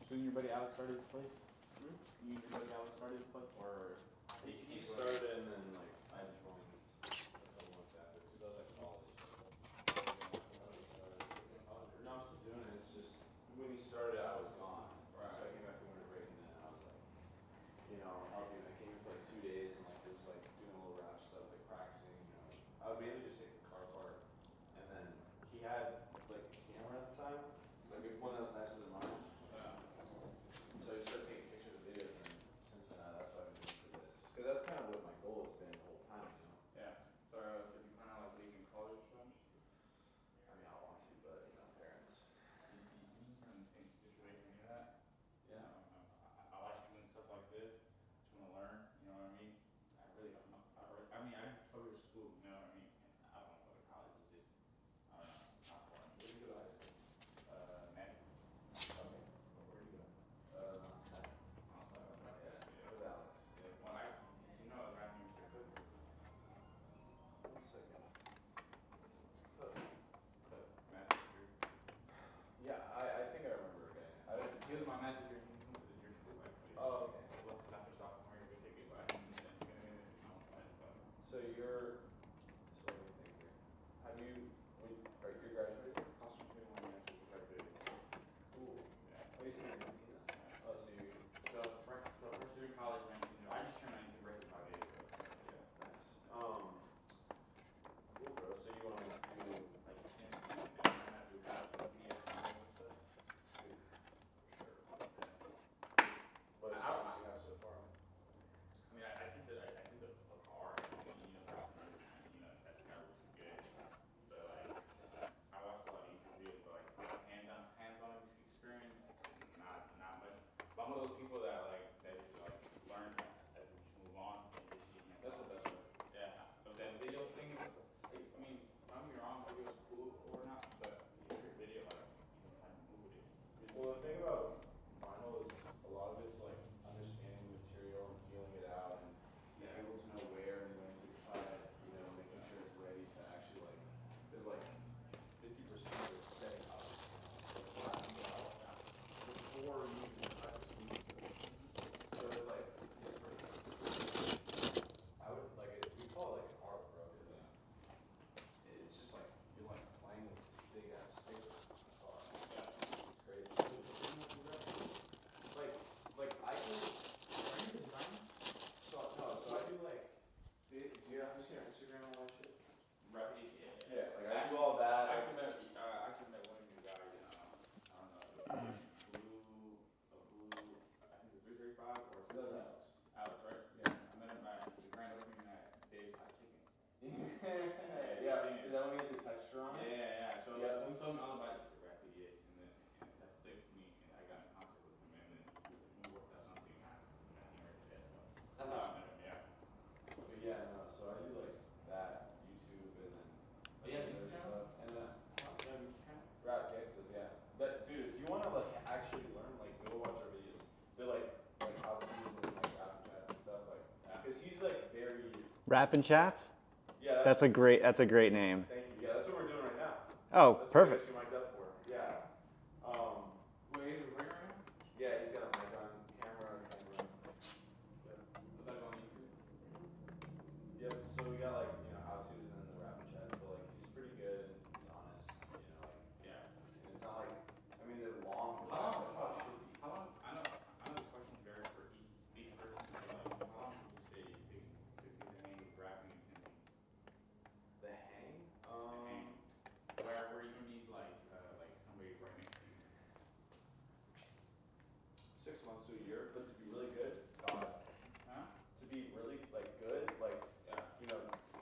So your buddy Alex started this place? You and your buddy Alex started this place? Or He started and then I joined a couple months after because I was at college. No, I'm still doing it. It's just when he started, I was gone. So I came back from winter break and then I was like, I came in for 2 days and it was doing a little rap stuff, practicing. I would mainly just take the car apart. And then he had a camera at the time, one that was nicer than mine. So I just started taking pictures and videos, and then since then, that's what I've been doing for this. Because that's kind of what my goal see your Instagram and all that shit? Right, Yeah, like I do all that. I actually met one of you guys in, I don't know, I think the 335 or Who does something. Alex? Alex, right? Yeah. I met him at the grand opening at Dave's Hot Chicken. Yeah, is that when you get the texture on it? Yeah. So Yeah. he told me all about it, rapid, yeah, and that's the thing to me, and I got in contact with him, and then we worked out something, and I came right to that. So that's how I met him. Yeah. But yeah, no, so I do like that, YouTube, and then Oh yeah, other you can. stuff. And then Yeah, you can. Rap Texas, yeah. But dude, if you wanna like actually learn, like go watch our videos. They're like how to use and like rap and chat and stuff like that. Cause he's like very Rappin' Chats? yeah. That's a great name. Thank you. Yeah, that's what we're doing right now. Oh, That's perfect. what we actually mic'd up for. Yeah. Wait, is it right now? Yeah, he's got a mic on, camera. Yep. Was that on YouTube? Yep. So we got like how to's and then the rap and chats, but like he's pretty good. He's honest. Like Yeah. and it's not like I mean they're long. But How long? that's how it should be. How long? I know this question varies for each person. But like, how long would you say it takes to get the hang of rapping and singing? The hang. Where you gonna need like somebody right next to you. 6 months to a year, but to be really good, God. Huh? To be really like good, like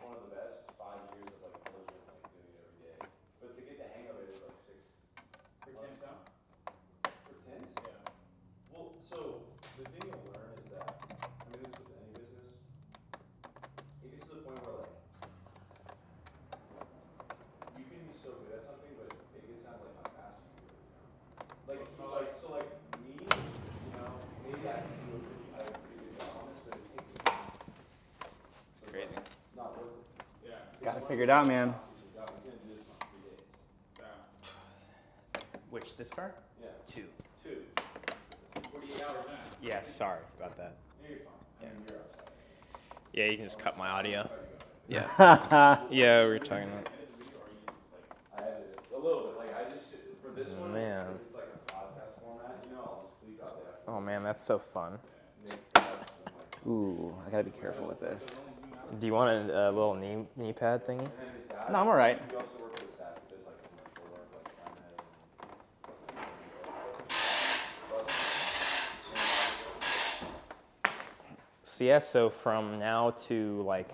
one of the best, 5 years of like diligent, like doing it every day. But to get the hang of it is like 6. For 10 cents? For tens? Yeah. Well, so the thing you'll learn is that I mean this is with any business. It gets to the point where like you can be so good at something, but it gets down to like how fast you can do it. Like me, maybe I can do a pretty good job on this, but it takes time. It's crazy. Not worth it. Yeah. Got it figured out, man. He's gonna do this in 3 days. Yeah. Which, this car? Yeah. 2. 2. 48 hours now. Yeah, sorry about that. You're fine. I mean, you're outside. Yeah, you can just cut my audio. Yeah. Haha. Yeah, we were talking about. I edited it a little bit. Like I just for this one, Man. it's like a podcast format. I'll just bleep out the Oh man, that's so fun. Ooh, I gotta be careful with this. Do you want a little knee pad thingy? And then his dad. No, I'm all right. He also works with his dad. He does like commercial work, like So yeah, so from now to like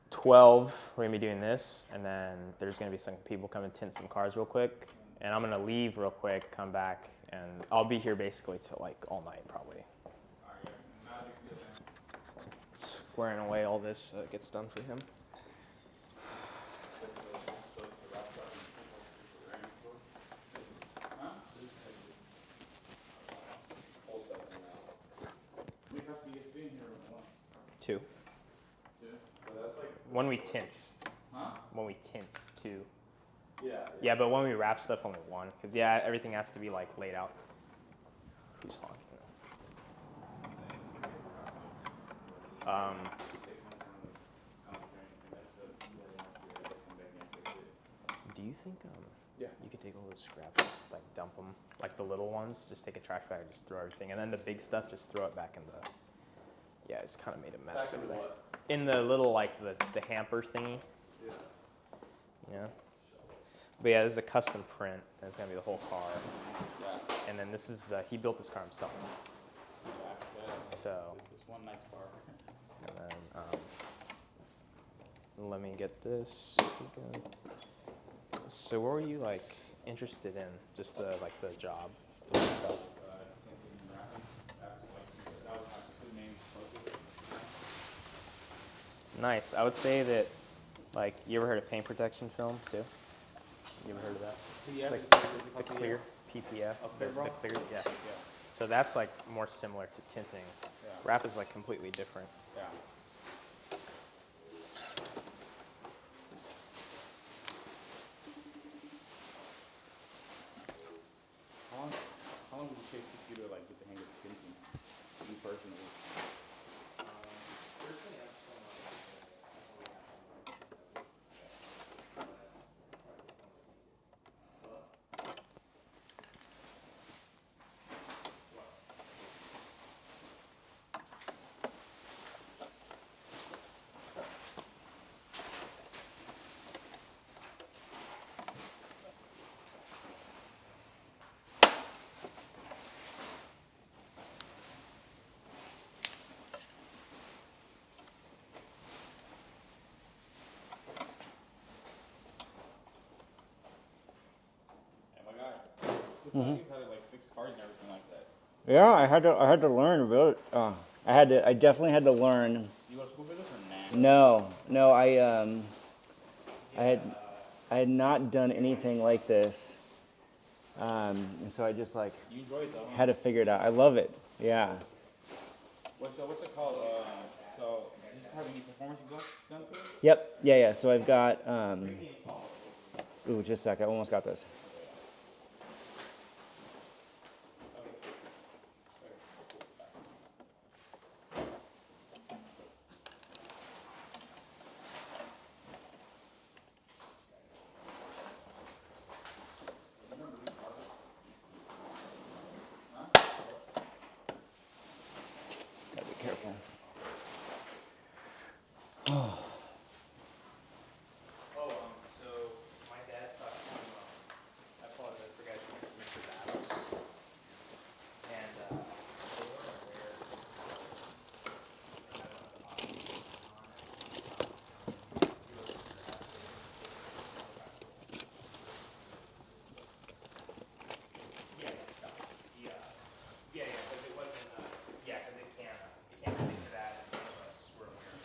12, we're gonna be doing this, and then there's gonna be some people come and tint some cars real quick, and I'm gonna leave real quick, come back, and I'll be here basically till like all night probably. Squaring away all this so it gets done for him. Two. When we tint. Huh? When we tint, 2. Yeah. Yeah, but when we wrap stuff, only 1. Because, yeah, everything has to be, like, laid out. Who's honking? Do you think Yeah. you could take all those scraps, like, dump them, like the little ones, just take a trash bag and just throw everything, and then the big stuff, just throw it back in the... Yeah, it's kind of made a mess Back over in there. what? In the little, like, the hamper thingy. Yeah. Yeah. But yeah, this is a custom print, and it's gonna be the whole car. Yeah. And then this is he built this car himself. So, It's one nice car. and then let me get this. So what were you like interested in? Just the job itself? Nice. I would say that, like, you ever heard of paint protection film too? You ever heard of that? Yeah. Like the clear PPF. Clear, bro? The clear, yeah. So that's like more similar to tinting. Yeah. Wrap is like completely different. Yeah. How long would you take you to like get the hang of tinting? You personally? thought you had to like fix cars and everything like that. Yeah, I had to learn about it. I definitely had to learn. You go to school for this or nah? No, I had not done anything like this, and so I just like You enjoy it though. Huh? had to figure it out. I love it. Yeah. What's it called? So does it have any performance you done to it? Yep. Yeah. So I've got. Ooh, just a sec. I almost got this. Gotta be careful. So my dad thought I apologize for guys from Mr. Battles. And they weren't aware Yeah, because it wasn't, because it can't stick to that unless we're aware of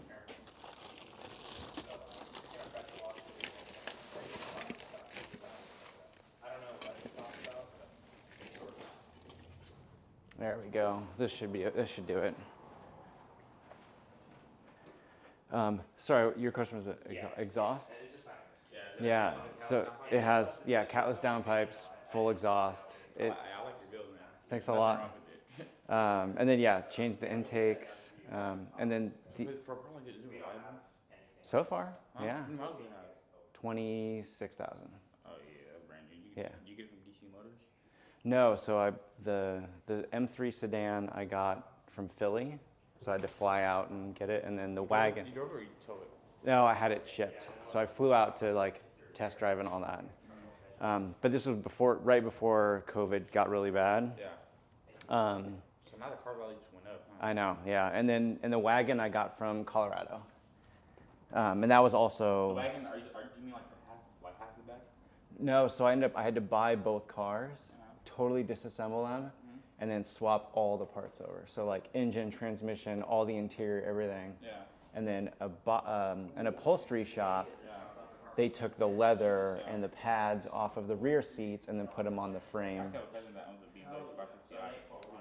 that. So, I tried to watch it. I don't know what it talks about, but it's sort of. There we go. This should be it. This should do it. Sorry, your question was exhaust? It's just like this. Yeah. So it has catless downpipes, full exhaust. I like your build, man. Thanks a lot. And then change the intakes, and then For a car like it, is it reliable? so far, Huh? yeah, How many miles do you have? 26,000. Oh yeah, brand new. You get it from DC Motors? No, so the M3 sedan I got from Philly, so I had to fly out and get it, and then the wagon. You drove it or you towed it? No, I had it shipped, so I flew out to like test drive and all that. But this was right before COVID got really bad. Yeah. So now the car value just went up, huh? I know, yeah, and the wagon I got from Colorado, and that was also. The wagon, do you mean like half of the back? No, so I had to buy both cars, totally disassemble them, and then swap all the parts over. So like engine, transmission, all the interior, everything. Yeah. And then an upholstery shop, they took the leather and the pads off of the rear seats and then put them on the frame. I have a cousin that owns a BMW 550i.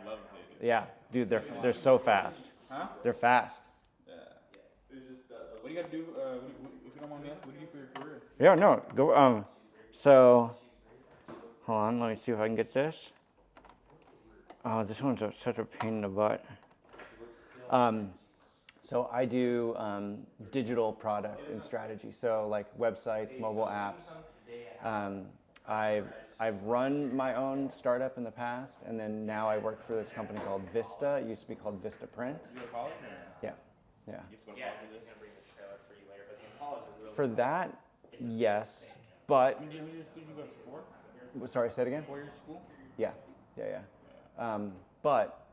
We love it. Yeah, dude, they're so fast. Huh? They're fast. Yeah. What do you got to do? If you don't mind me asking, what do you do for your career? Yeah, no, go. So, hold on, let me see if I can get this. Oh, this one's such a pain in the butt. So I do digital product and strategy. So like websites, mobile apps. I've run my own startup in the past, and then now I work for this company called Vista. It used to be called Vista Print. You go to college? Yeah. You have to go to Yeah, college he's for this? gonna bring the trailer for you later, but the Impalas are really For that, yes, but How many years of school did you go to? 4? sorry, say it again. 4 years of school? Yeah. But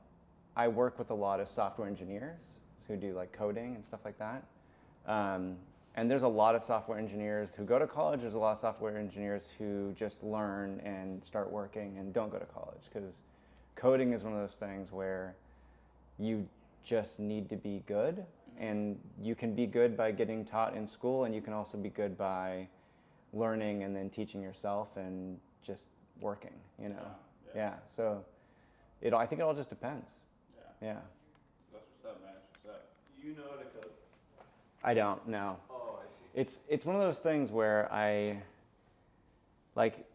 I work with a lot of software engineers who do like coding and stuff like that. And there's a lot of software engineers who go to college. There's a lot of software engineers who just learn and start working and don't go to college, because coding is one of those things where you just need to be good, and you can be good by getting taught in school, and you can also be good by learning and then teaching yourself and just working, you know. Yeah. So I think it all just depends. Yeah. That's what's up, man. That's what's up. You know how to code? I don't know. Oh, I see. It's one of those things where I like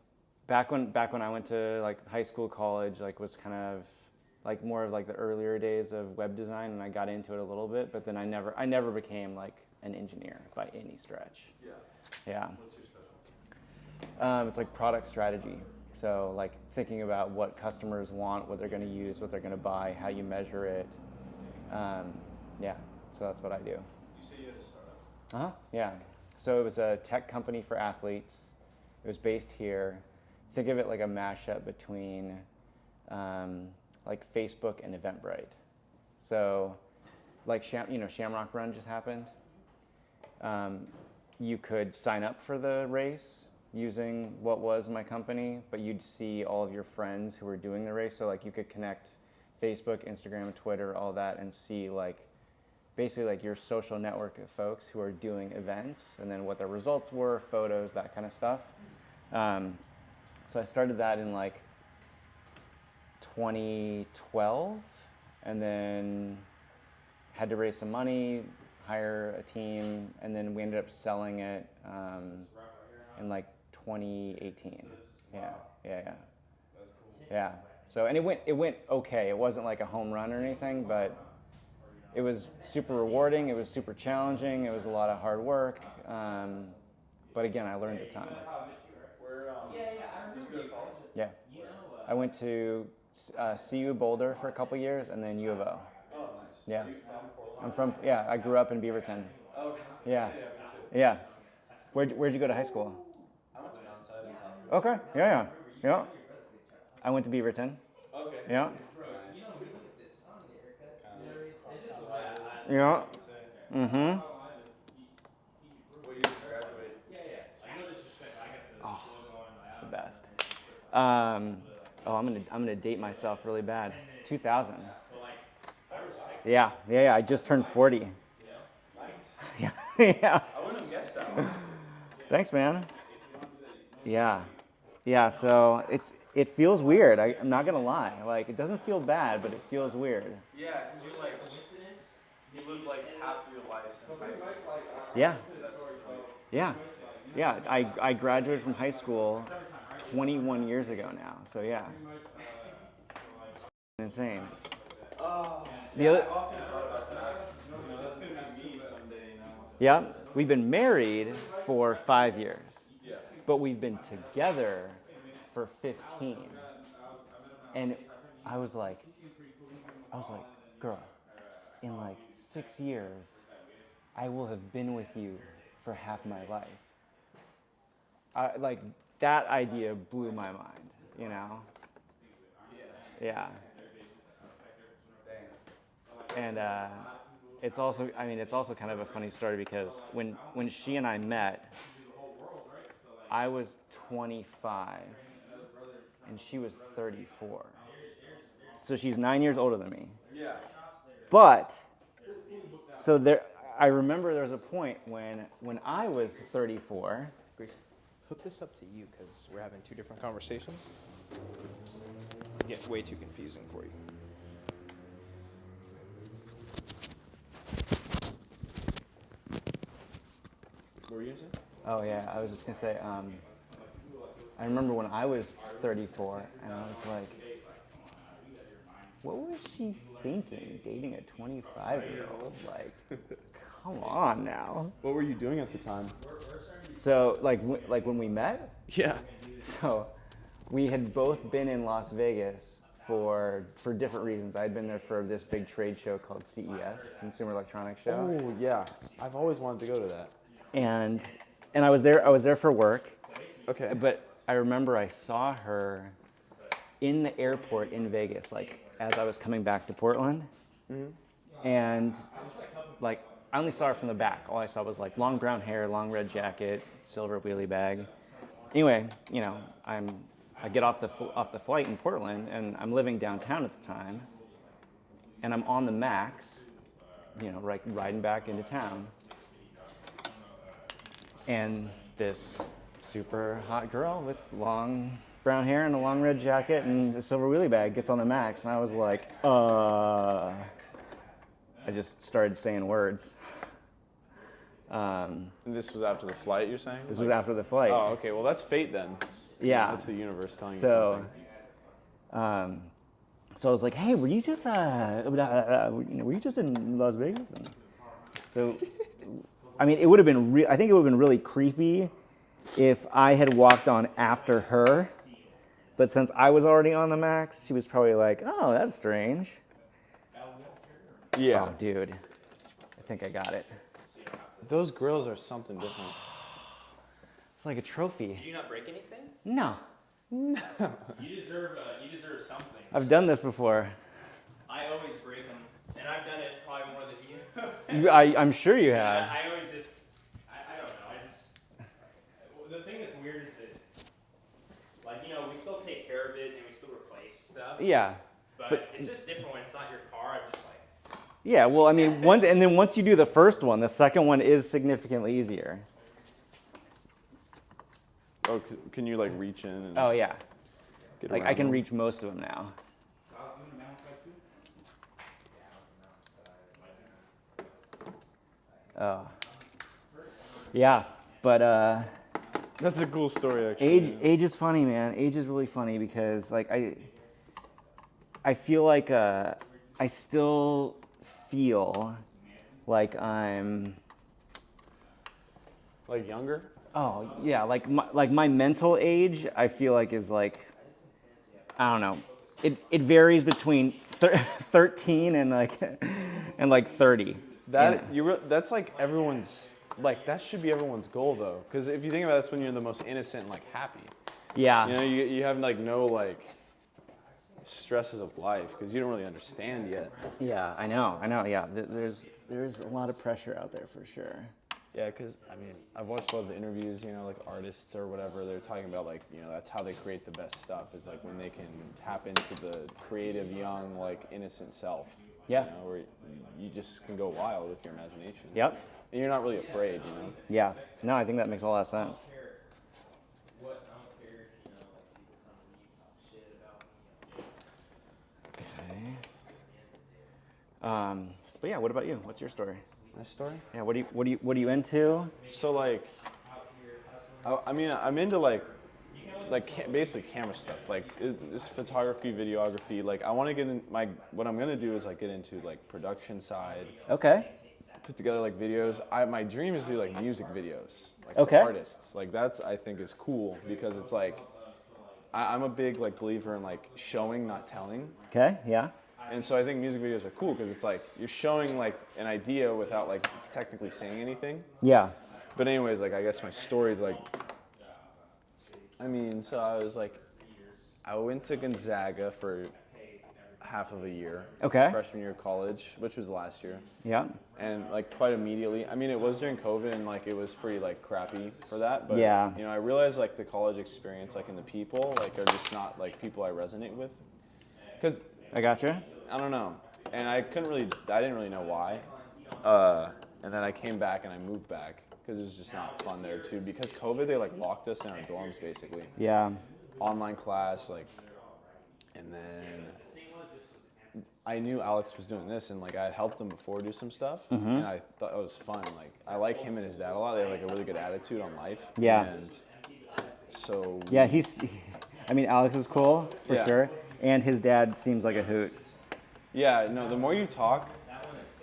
back when I went to like high school, college, like was kind of like more of like the earlier days of web design, and I got into it a little bit, but then I never became like an engineer by any stretch. Yeah. Yeah. What's your specialty? It's like product strategy. So like thinking about what customers want, what they're going to use, what they're going to buy, how you measure it. Yeah. So that's what I do. You say you had a startup? Yeah. So it was a tech company for athletes. It was based here. Think of it like a mashup between like Facebook and Eventbrite. So like Shamrock Run just happened. You could sign up for the race, using what was my company, but you'd see all of your friends who were doing the race. So like you could connect Facebook, Instagram, Twitter, all that, and see like basically like your social network of folks who are doing events, and then what their results were, photos, that kind of stuff. So I started that in like 2012, and then had to raise some money, hire a team, and then we ended up selling it in like 2018. Yeah. That's cool. Yeah. So, and it went okay. It wasn't like a home run or anything, but it was super rewarding. It was super challenging. It was a lot of hard work. But again, I learned a ton. Yeah. I went to CU Boulder for a couple years, and then U of O. Oh, nice. Yeah. Are you from Portland? I'm from, yeah, I grew up in Beaverton. Okay. Yeah. Me too. Yeah. Where'd you go to high school? I went to Mountainside in South Okay. Yeah. Yeah. I went to Beaverton. Okay. Yeah. Nice. Yeah. Mm-hmm. What year did you graduate? Oh, it's the best. I'm gonna date myself really bad. 2000. Yeah. I just turned 40. Yeah. Yeah. I wouldn't have guessed that, honestly. Thanks, man. Yeah. So it feels weird. I'm not gonna lie. Like it doesn't feel bad, but it feels weird. Yeah, because you're like, you lived like half your life since high school. Yeah. I graduated from high school 21 years ago now. So yeah. It's insane. Oh, The other, I've often thought about that. You know, that's going to be me someday, you know. yeah, we've been married for 5 years, Yeah. but we've been together for 15. And I was like, girl, in like 6 years, I will have been with you for half my life. Like that idea blew my mind, you know? Yeah. And it's also kind of a funny story because when she and I met, I was 25 and she was 34. So she's 9 years older than me. Yeah. But I remember there was a point when I was 34. Grace, hook this up to you because we're having two different conversations. Get way too confusing for you. What were you gonna say? Oh yeah, I was just gonna say. I remember when I was 34, and I was like, "What was she thinking, dating a 25-year-old? Like, come on now." What were you doing at the time? So like when we met, Yeah. so we had both been in Las Vegas for different reasons. I had been there for this big trade show called CES, Consumer Electronics Show. Oh yeah, I've always wanted to go to that. And I was there for work. Okay. But I remember I saw her in the airport in Vegas, like as I was coming back to Portland. Mm-hmm. And like I only saw her from the back. All I saw was like long brown hair, long red jacket, silver wheelie bag. Anyway, you know, I get off the flight in Portland, and I'm living downtown at the time, and I'm on the Max, you know, riding back into town. And this super hot girl with long brown hair and a long red jacket and a silver wheelie bag gets on the Max, and I was like, I just started saying words. And this was after the flight, you're saying? This was after the flight. Oh, okay. Well, that's fate then. Yeah. That's the universe telling you So, something. so I was like, "Hey, were you just in Las Vegas?" And so, I mean, it would have been. I think it would have been really creepy if I had walked on after her. But since I was already on the Max, she was probably like, "Oh, that's strange." Yeah. Oh, dude, I think I got it. Those grills are something different. It's like a trophy. Did you not break anything? No, You deserve something. I've done this before. I always break them, and I've done it probably more than you. I'm sure you have. I always just, I don't know. The thing that's weird is that Yeah. But it's just different when it's not your car. I'm just like, Yeah, well, I mean, and then once you do the first one, the second one is significantly easier. Oh, can you like reach in and Oh yeah, get like around I can them? reach most of them now. Oh. Yeah, but That's a cool story, actually. age is funny, man. Age is really funny because like I feel like I still feel like I'm. Like younger? Oh yeah, like my mental age, I feel like is like, I don't know. It varies between 13 and like 30. That's like everyone's, like that should be everyone's goal though, because if you think about it, that's when you're the most innocent and like happy. Yeah. You know, you have like no like stresses of life because you don't really understand yet. Yeah, I know. Yeah, there's a lot of pressure out there for sure. Yeah, because I mean, I've watched a lot of the interviews, you know, like artists or whatever, they're talking about like, you know, that's how they create the best stuff is like when they can tap into the creative, young, like innocent self. Yeah. You know, where you just can go wild with your imagination. Yep. And you're not really afraid, you know? Yeah. No, I think that makes a lot of sense. Okay. But yeah, what about you? What's your story? My story? Yeah, what are you into? So like, I mean, I'm into like basically camera stuff. Like this photography, videography. Like I want to get in what I'm gonna do is like get into like production side. Okay. Put together like videos. My dream is to do like music videos. Like Okay. for artists. Like that's I think is cool because it's like I'm a big like believer in like showing, not telling. Okay. Yeah. And so I think music videos are cool because it's like you're showing like an idea without like technically saying anything. Yeah. But anyways, like I guess my story is like, I mean, so I went to Gonzaga for half of a year. Okay. Freshman year of college, which was last year. Yeah. And like quite immediately, I mean, it was during COVID and like it was pretty like crappy for that. But Yeah. you know, I realized like the college experience, like in the people, like are just not like people I resonate with. Cause I gotcha. I don't know. And I didn't really know why. And then I came back and I moved back because it was just not fun there too. Because COVID, they like locked us in our dorms basically. Yeah. Online class, like, and then I knew Alex was doing this and like I had helped him before do some stuff. And I thought it was fun. Like I like him and his dad a lot. They have like a really good attitude on life. Yeah. And so. Yeah, I mean, Alex is cool for Yeah. sure, and his dad seems like a hoot. Yeah, no, the more you talk,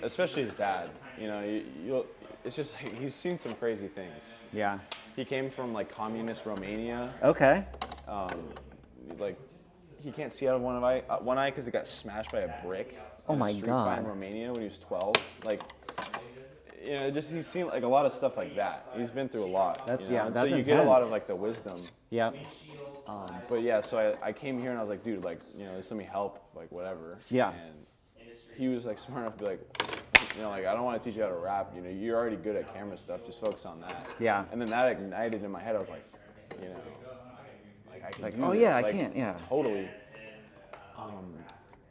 especially his dad, you know, you'll, it's just, he's seen some crazy things. Yeah. He came from like communist Romania. Okay. Like, he can't see out of one eye because he got smashed by a brick. Oh in a my street fight in God. Romania when he was 12. Like, you know, just he's seen like a lot of stuff like that. He's been through a lot. That's- you know? yeah, that's so you get a lot intense. of like the wisdom. Yeah. But yeah, so I came here and I was like, dude, like, you know, just let me help, like whatever. Yeah. And he was like smart enough to be like, you know, like I don't want to teach you how to rap. You know, you're already good at camera stuff. Just focus on that. Yeah. And then that ignited in my head. I was like, you know, like I can Like, do oh this. yeah, I Like, can, yeah. Totally.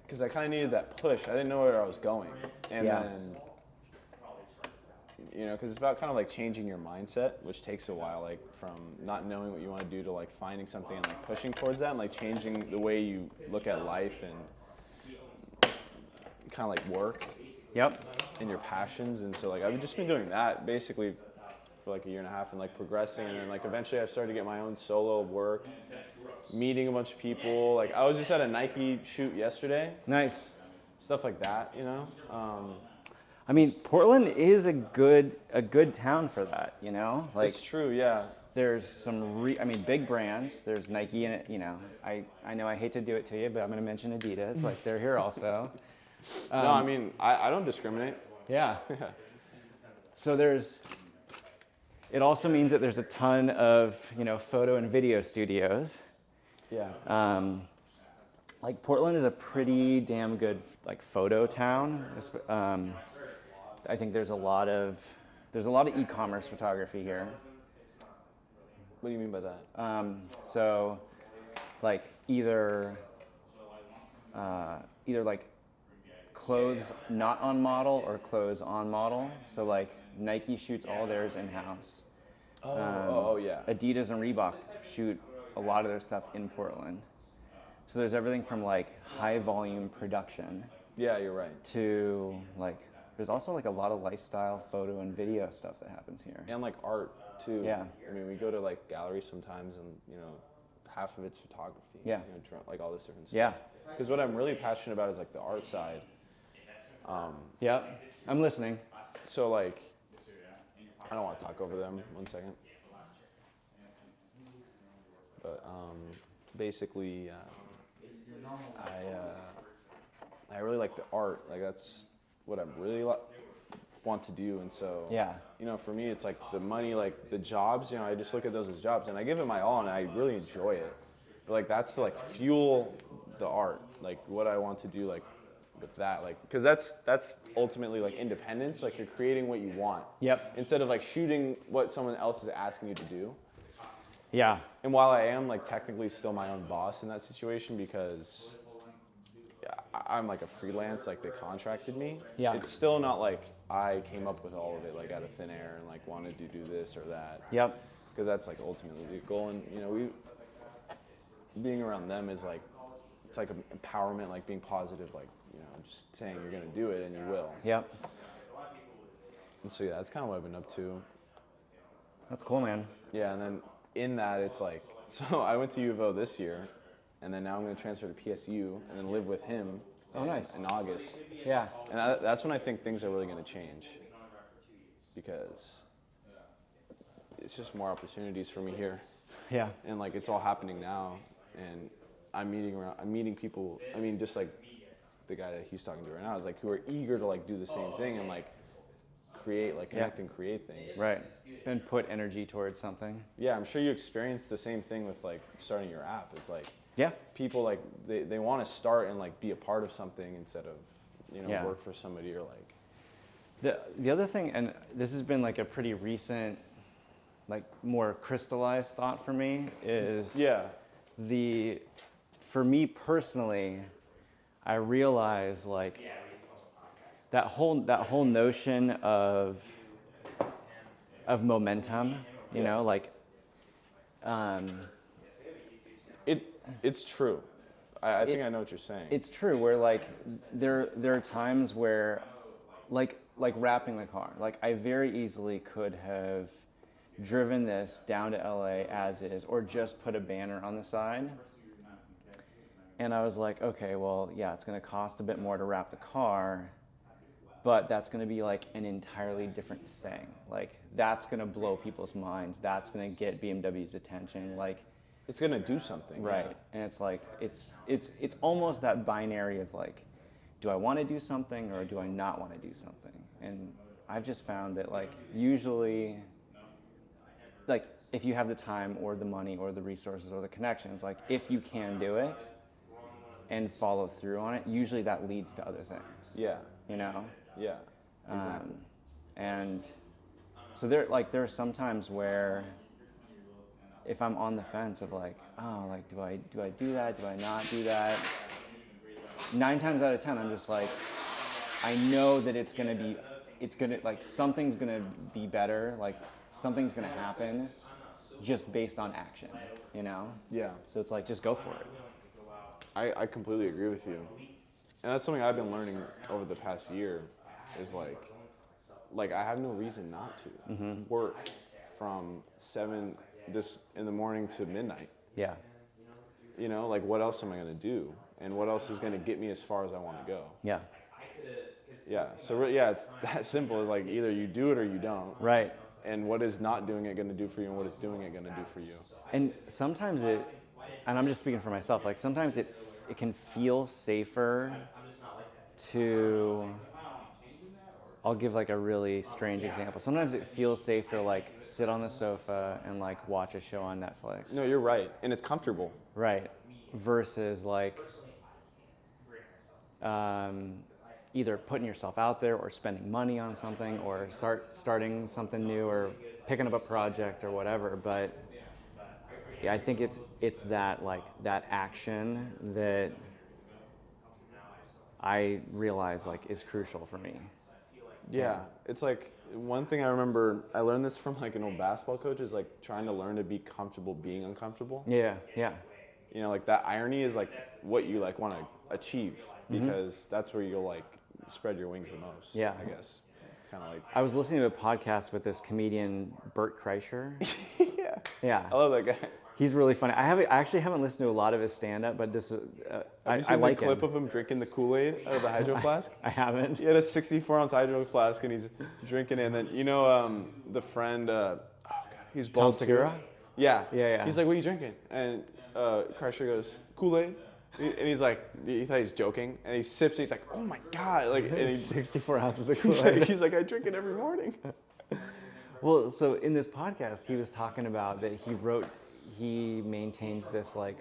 Because I kind of needed that push. I didn't know where I was going. And Yeah. then, you know, because it's about kind of like changing your mindset, which takes a while, like from not knowing what you want to do to like finding something and like pushing towards that and like changing the way you look at life and kind of like work Yep. and your passions. And so like I've just been doing that basically for like a year and a half and like progressing. And then like eventually I started to get my own solo work, meeting a bunch of people. Like I was just at a Nike shoot yesterday, Nice. stuff like that, you know? I mean, Portland is a good town for that, you know? Like, It's true, yeah. there's some big brands. There's Nike in it, you know. I know I hate to do it to you, but I'm going to mention Adidas. Like, they're here also. No, I mean, I don't discriminate. Yeah. So it also means that there's a ton of, you know, photo and video studios. Yeah. Like, Portland is a pretty damn good, like, photo town. I think there's a lot of e-commerce photography here. What do you mean by that? So, like, either either like clothes not on model or clothes on model. So like Nike shoots all theirs in-house. Yeah. Adidas and Reebok shoot a lot of their stuff in Portland. So there's everything from like high volume production Yeah, you're right. to like, there's also like a lot of lifestyle photo and video stuff that happens here. And like art too. Yeah. I mean, we go to like galleries sometimes, and you know, half of it's photography. Yeah. You know, like all this different stuff. Yeah. Because what I'm really passionate about is like the art side. Yeah, I'm listening. So like, I don't want to talk over them. 1 second. But basically, I really like the art. Like that's what I really want to do. And so, Yeah. you know, for me, it's like the money, like the jobs. You know, I just look at those as jobs, and I give it my all, and I really enjoy it. But like that's to like fuel the art. Like what I want to do, like with that, like because that's ultimately like independence. Like you're creating what you want. Yep. Instead of like shooting what someone else is asking you to do. Yeah. And while I am like technically still my own boss in that situation because I'm like a freelance, like they contracted me. Yeah. It's still not like I came up with all of it like out of thin air and like wanted to do this or that. Yep. Because that's like ultimately the goal. And you know, being around them is like, it's like empowerment, like being positive, like, you know, just saying you're gonna do it and you will. Yep. And so yeah, that's kind of what I've been up to. That's cool, man. Yeah, and then in that it's like, so I went to U of O this year, and then now I'm gonna transfer to PSU and then live with him. Oh, nice. In August. Yeah. And that's when I think things are really gonna change, because it's just more opportunities for me here. Yeah. And like it's all happening now, and I'm meeting people. I mean, just like the guy that he's talking to right now is like who are eager to like do the same thing and like create, like connect and create things. Right. And put energy towards something. Yeah, I'm sure you experienced the same thing with like starting your app. It's like Yeah. people like they want to start and like be a part of something instead of, you know, Yeah. work for somebody or like. The other thing, and this has been like a pretty recent, like more crystallized thought for me, is for me personally, I realize like that whole notion of momentum, you know, like it's true. I think I know what you're saying. it's true where like there are times where like wrapping the car, like I very easily could have driven this down to LA as is or just put a banner on the side. And I was like, okay, well, yeah, it's going to cost a bit more to wrap the car, but that's going to be like an entirely different thing. Like that's going to blow people's minds. That's going to get BMW's attention. Like it's gonna do something. right. Yeah. And it's like it's almost that binary of like, do I want to do something or do I not want to do something? And I've just found that like usually, like if you have the time or the money or the resources or the connections, like if you can do it and follow through on it, usually that leads to other things. Yeah. You know? Yeah. Exactly. And so there are some times where if I'm on the fence of like, oh, like do I do that? Do I not do that? 9 times out of 10, I'm just like, I know that like something's gonna be better, like something's gonna happen just based on action, you know? Yeah. So it's like, just go for it. I completely agree with you. And that's something I've been learning over the past year is like I have no reason not to work from 7 in the morning to midnight. Yeah. You know, like what else am I going to do? And what else is going to get me as far as I want to go? Yeah. Yeah. So yeah, it's that simple. It's like either you do it or you don't. Right. And what is not doing it going to do for you and what is doing it going to do for you? And sometimes and I'm just speaking for myself, like sometimes it can feel safer to, I'll give like a really strange example. Sometimes it feels safe to like sit on the sofa and like watch a show on Netflix. No, you're right. And it's comfortable. Right. Versus like either putting yourself out there or spending money on something or starting something new or picking up a project or whatever. But yeah, I think it's that like that action that I realize like is crucial for me. Yeah, it's like one thing I remember. I learned this from like an old basketball coach. Is like trying to learn to be comfortable being uncomfortable. Yeah, yeah, You know, like that irony is like what you like want to achieve because that's where you'll like spread your wings the most. Yeah. I guess it's kind of like I was listening to a podcast with this comedian Bert Kreischer. yeah. Yeah, I love that guy. he's really funny. I actually haven't listened to a lot of his stand-up, but this Have you I seen like the clip him. of him drinking the Kool-Aid out of the hydro flask? I haven't. He had a 64-ounce hydro flask and he's drinking it. And then, you know, the friend, oh God, he's Tom bald too. Segura? Yeah. Yeah, yeah. He's like, what are you drinking? And Kreischer goes, Kool-Aid. And he's like, he thought he was joking. And he sips it. He's like, oh my God. Like, and 64 ounces of he's Kool-Aid. like, he's like, I drink it every morning. Well, so in this podcast, he was talking about that he maintains this like,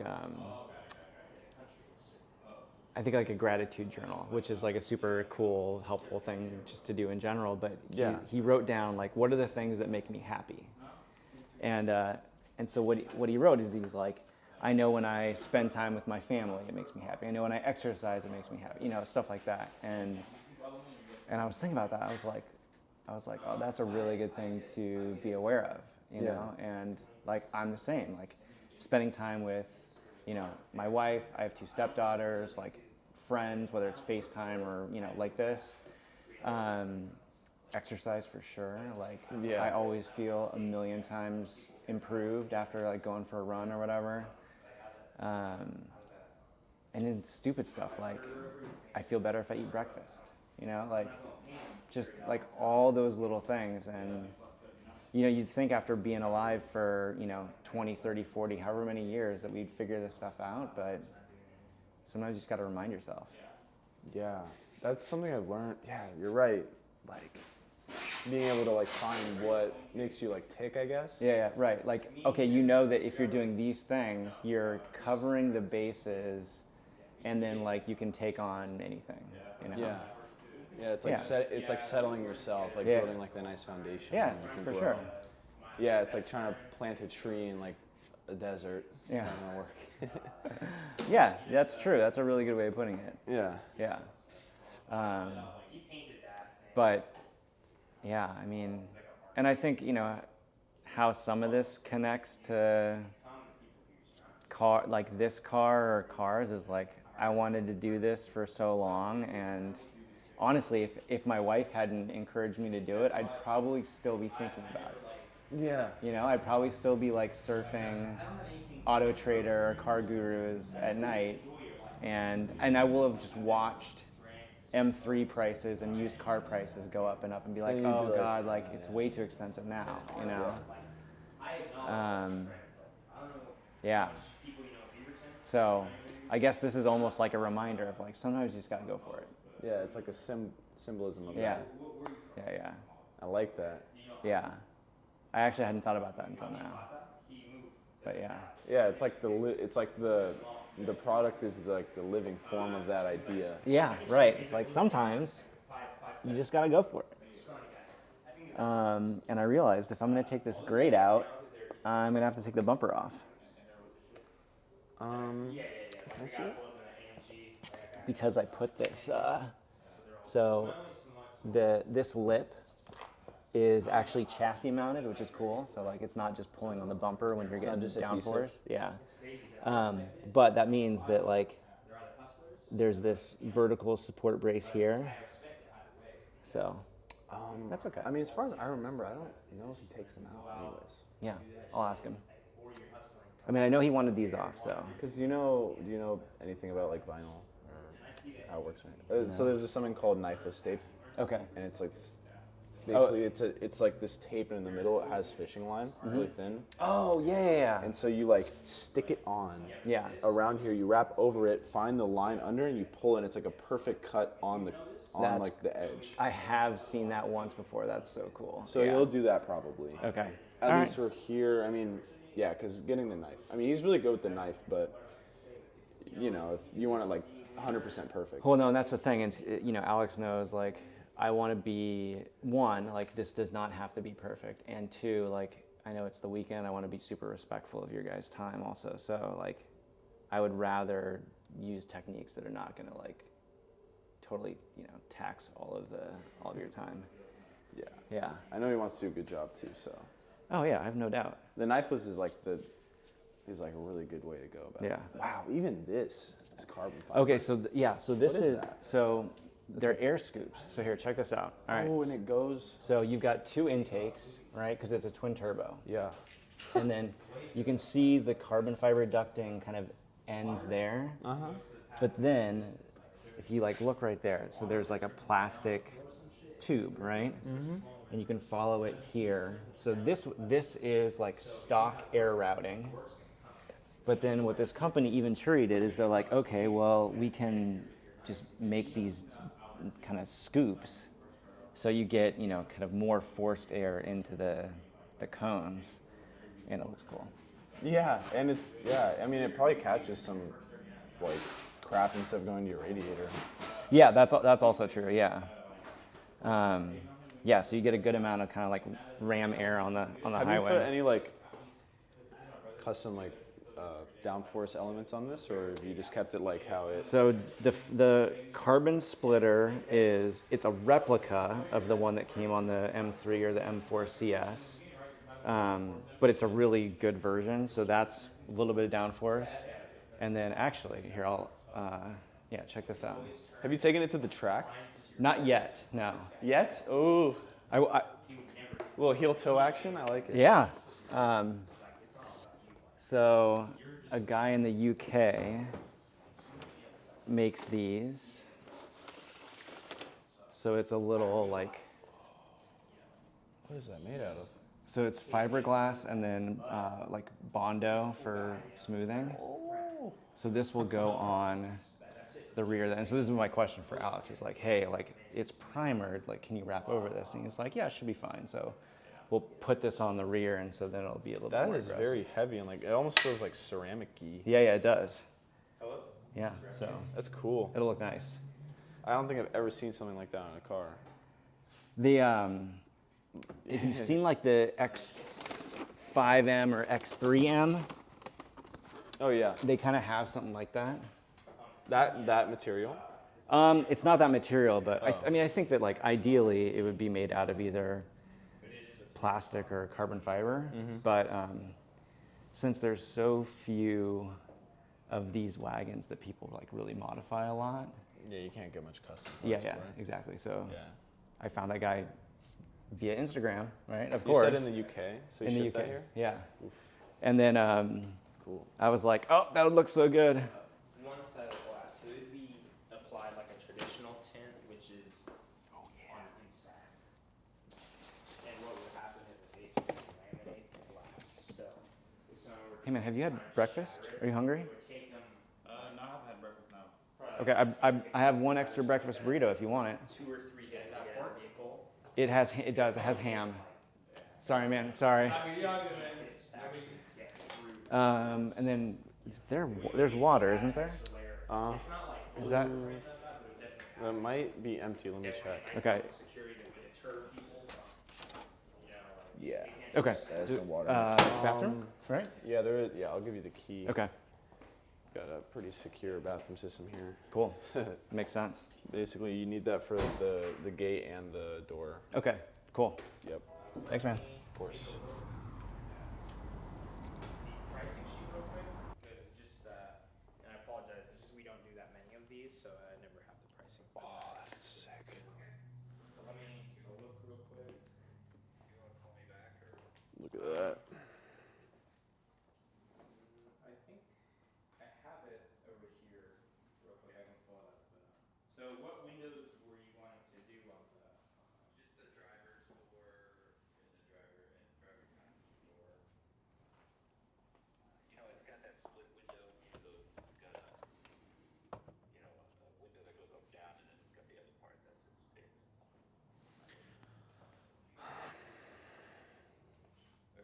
I think like a gratitude journal, which is like a super cool, helpful thing just to do in general. But he wrote down like, what are the things that make me happy? And so what he wrote is he was like, I know when I spend time with my family, it makes me happy. I know when I exercise, it makes me happy. You know, stuff like that. And I was thinking about that. I was like, oh, that's a really good thing to be aware of, you know? And like, I'm the same, like spending time with, you know, my wife, I have 2 stepdaughters, like friends, whether it's FaceTime or, you know, like this. Exercise for sure. Like I always feel a million times improved after like going for a run or whatever. And then stupid stuff like I feel better if I eat breakfast, you know, like just like all those little things. And you know, you'd think after being alive for, you know, 20, 30, 40, however many years that we'd figure this stuff out, but sometimes you just got to remind yourself. Yeah, that's something I've learned. Yeah, you're right. Like being able to like find what makes you like tick, I guess. Yeah, right. Like, okay, you know that if you're doing these things, you're covering the bases, and then like you can take on anything. You know? Yeah. Yeah, it's like it's like settling yourself, like building like the nice foundation. Yeah, and you can for grow. sure. Yeah, it's like trying to plant a tree in like a desert. Yeah. It's not gonna work. Yeah, that's true. That's a really good way of putting it. Yeah. Yeah. But yeah, I mean, and I think, you know, how some of this connects to this car or cars is like, I wanted to do this for so long, and honestly, if my wife hadn't encouraged me to do it, I'd probably still be thinking about it. Yeah. You know, I'd probably still be like surfing Auto Trader or Car Gurus at night, and I will have just watched M3 prices and used car prices go up and be like, oh God, like it's way too expensive now, you know? Yeah. So I guess this is almost like a reminder of like, sometimes you just gotta go for it. Yeah, it's like a symbolism of Yeah. that. Yeah. I like that. Yeah. I actually hadn't thought about that until now. But yeah. Yeah, it's like the product is like the living form of that idea. Yeah, right. It's like sometimes you just gotta go for it. And I realized if I'm gonna take this grate out, I'm gonna have to take the bumper off. Can I see it? Because I put this, this lip is actually chassis mounted, which is cool. So like it's not just pulling on the bumper when you're getting just downforce. Yeah. But that means that like there's this vertical support brace here. So that's okay. I mean, as far as I remember, I don't know if he takes them out anyways. Yeah, I'll ask him. I mean, I know he wanted these off, so. Because do you know anything about like vinyl or how it works? Right? So there's just something called knifeless tape, Okay. and it's like basically it's like this tape, and in the middle it has fishing line, really thin. Oh, yeah. And so you like stick it on. Yeah. Around here, you wrap over it, find the line under, and you pull, and it's like a perfect cut on like the edge. I have seen that once before. That's so cool. So you'll do that probably. Okay. At least for here, I mean, yeah, because getting the knife. I mean, he's really good with the knife, but you know, if you want it like 100% perfect. Well, no, and that's the thing. It's, you know, Alex knows, like, I want to be, one, like, this does not have to be perfect. And two, like, I know it's the weekend. I want to be super respectful of your guys' time also. So, like, I would rather use techniques that are not going to, like, totally, tax all of your time. Yeah. Yeah. I know he wants to do a good job too, so. Oh yeah, I have no doubt. The knifeless is like a really good way to go about it. Yeah. Wow, even this is carbon fiber. Okay, so so this What is is that? so they're air scoops. So here, check this out. All right. Oh, and it goes. So you've got 2 intakes, right? Because it's a twin turbo. Yeah. And then you can see the carbon fiber ducting kind of ends there. But then, if you look right there, so there's like a plastic tube, right? And you can follow it here. So this is like stock air routing. But then what this company Venturi did is they're like, okay, well, we can just make these kind of scoops. So you get, kind of more forced air into the cones. And it looks cool. Yeah, and I mean, it probably catches some crap and stuff going to your radiator. Yeah, that's also true. Yeah. Yeah, so you get a good amount of kind of ram air on the Have highway. you put any custom downforce elements on this, or have you just kept it like how it? So the carbon splitter it's a replica of the one that came on the M3 or the M4 CS, but it's a really good version. So that's a little bit of downforce, and then actually here check this out. Have you taken it to the track Not yet, no. yet? Oh, I little heel toe action. I like it. Yeah. So a guy in the UK makes these. So it's a little What is that made out of? so it's fiberglass and then Bondo for smoothing. So this will go on the rear. And so this is my question for Alex is hey, it's primered. Can you wrap over this? And he's like, yeah, it should be fine. So we'll put this on the rear, and so then it'll be a little bit That more is aggressive. very heavy and it almost feels like ceramic-y. Yeah, it does. Hello? Yeah, so That's cool. it'll look nice. I don't think I've ever seen something like that in a car. The if you've seen the X5M or X3M, Oh yeah, they kind of have something like that. that material. It's not that material, but I mean I think that ideally it would be made out of either plastic or carbon fiber. But since there's so few of these wagons that people really modify a lot. Yeah, you can't get much custom. Yeah, parts, right? exactly. So Yeah. I found that guy via Instagram, right? Of You course. said in the UK, so you in the shipped UK. that here? Yeah. Oof, And then that's cool. I was like, oh, that would look so good. One side of the glass, so it'd be applied like a traditional tint, which is on the inside. And what would happen is it basically laminates the glass. So if someone were Hey man, have you had breakfast? Are you hungry? to take them No, I haven't had breakfast now. Okay, I have one extra breakfast burrito if you want it. 2 or 3 hits to get a vehicle, It has ham. Sorry, man. Sorry. it's actually get through. And then there's water, isn't there? It's not like Is that That might be empty. Let me check. okay? security that would deter people from, Yeah. Okay. There's no water. Bathroom, right? Yeah, there is. Yeah, I'll give you the key. Okay. Got a pretty secure bathroom system here. Cool. Makes sense. Basically, you need that for the gate and the door. Okay. Cool. Yep, Thanks, man. of course. pricing sheet real quick, because just, and I apologize, it's just we don't do that many of these, so I never have the pricing. Oh, that's sick. Let me take a look real quick. Look at that. I think I have it over here real quick, I can pull it up. So what windows were you wanting to do on the? Just the driver's door and the driver passenger door. It's got that split window, so it's got a window that goes up down, and then it's got the other part that's just fixed.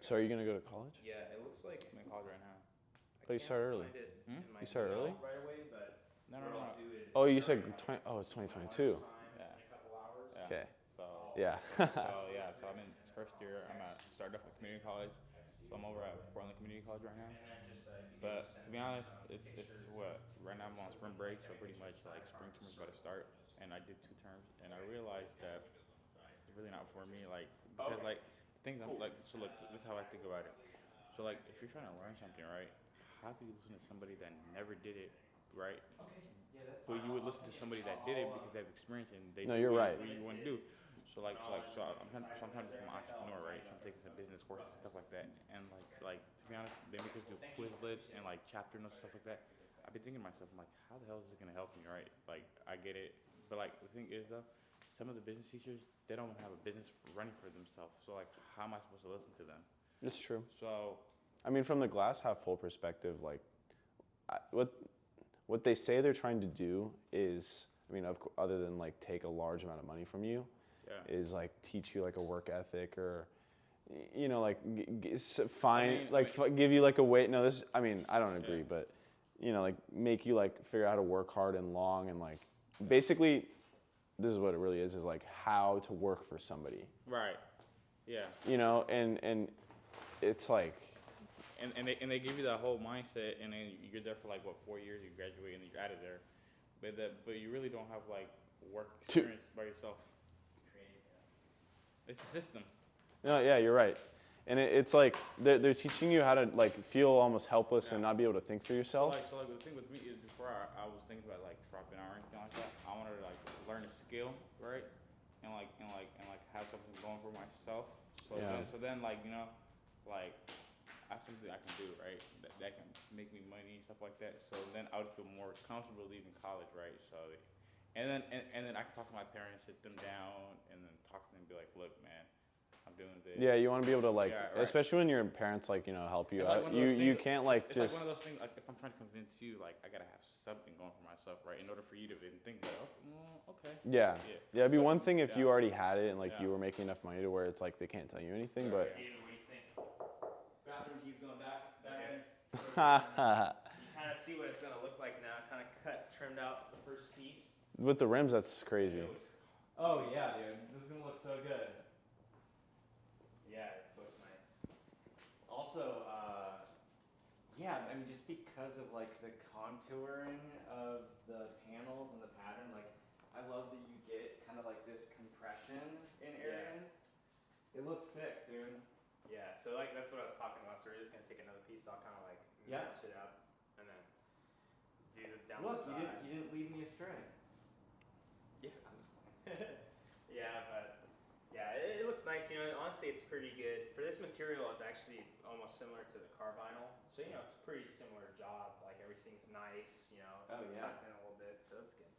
So, are you gonna go to college? Yeah, it looks like. I'm in college right now. Oh, you start early. You start early? Right away, but No. Oh, you said it's 2022. Yeah. Yeah. Okay. So, Yeah. so I'm in first year. I'm at started off at community college. So I'm over at Portland Community College right now. But to be honest, it's what right now I'm on spring break, so pretty much like spring term is about to start, and I did 2 terms, and I realized that it's really not for me. Like because like things I'm like so look, this is how I think about it. So like if you're trying to learn something, right? How do you listen to somebody that never did it, right? Okay. Yeah, that's But you would listen to somebody that did it because they have experience and they No, do you're what right. you want to do. So I'm trying to become an entrepreneur, right? So I'm taking some business courses and stuff like that. And like to be honest, they make us do Quizlets and like chapter notes and stuff like that. I've been thinking to myself, I'm like, how the hell is this gonna help me, right? Like I get it, but like the thing is though, some of the business teachers they don't have a business running for themselves. So like, how am I supposed to listen to them? It's true. So I mean, from the glass half full perspective, like, what they say they're trying to do is, I mean, other than like take a large amount of money from you, yeah. is like teach you like a work ethic or, you know, like give you like a way. No, this. I mean, I don't agree, but you know, like make you like figure out how to work hard and long and like basically, this is what it really is like how to work for somebody. Right. Yeah. You know, and it's like. And they give you that whole mindset, and then you're there for like what 4 years, you graduate, and you're out of there. But you really don't have like work experience by yourself. It's a system. No, yeah, you're right. And it's like they're teaching you how to like feel almost helpless and not be able to think for yourself. So like the thing with me is before I was thinking about like dropping out or anything like that. I wanted to like learn a skill, right? And have something going for myself. So then like you know, like. That's something I can do, right? That can make me money and stuff like that. So then I would feel more comfortable leaving college, right? So, and then I can talk to my parents, sit them down, and then talk to them and be like, look, man, I'm doing this. Yeah, you want to be able to like, Yeah, right. especially when your parents like help you It's out. like You can't like it's just. like one of those things. Like if I'm trying to convince you, like I gotta have something going for myself, right? In order for you to even think that, okay. Yeah. It'd be one thing if Yeah. you already had it and like Yeah. you were making enough money to where it's like they can't tell you anything, but. David, what do you think? Bathroom keys going back ends. You kind of see what it's gonna look like now. Kind of trimmed out the first piece. With the rims, that's crazy. Oh yeah, dude. This is gonna look so good. Yeah, it looks nice. Also, yeah, I mean, just because of like the contouring of the panels and the pattern, like I love that you get kind of like this compression in areas. It looks sick, dude. Yeah, so like that's what I was talking about. So we're just gonna take another piece. I'll kind of like match it up and then do the down the Look, side. you didn't lead me astray. Yeah. Yeah, but yeah, it looks nice. You know, honestly, it's pretty good for this material. It's actually almost similar to the car vinyl. So you know, it's a pretty similar job. Like everything's nice. You know, tucked in a little bit, so it's good.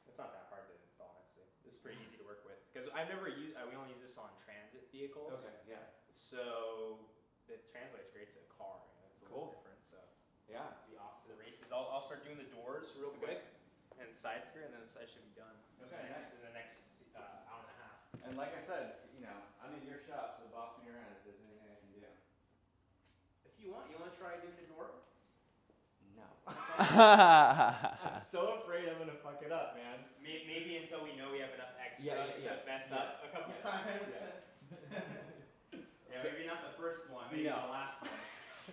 It's not that hard to install, honestly. This is pretty easy to work with because I've never used. We only use this on transit vehicles. Okay, yeah. So it translates great to a car. You know, it's a little different. So Yeah. be off to the races. I'll start doing the doors real quick and side skirt, and then I should be done. Okay, nice. In the next hour and a half. And like I said, you know, I'm in your shop, so boss me around if there's anything I can do. If you want to try doing the door? No. I'm so afraid I'm gonna fuck it up, man. Maybe until we know we have enough extra yes, to mess up a couple times. Yeah, maybe not the first one, maybe the last one.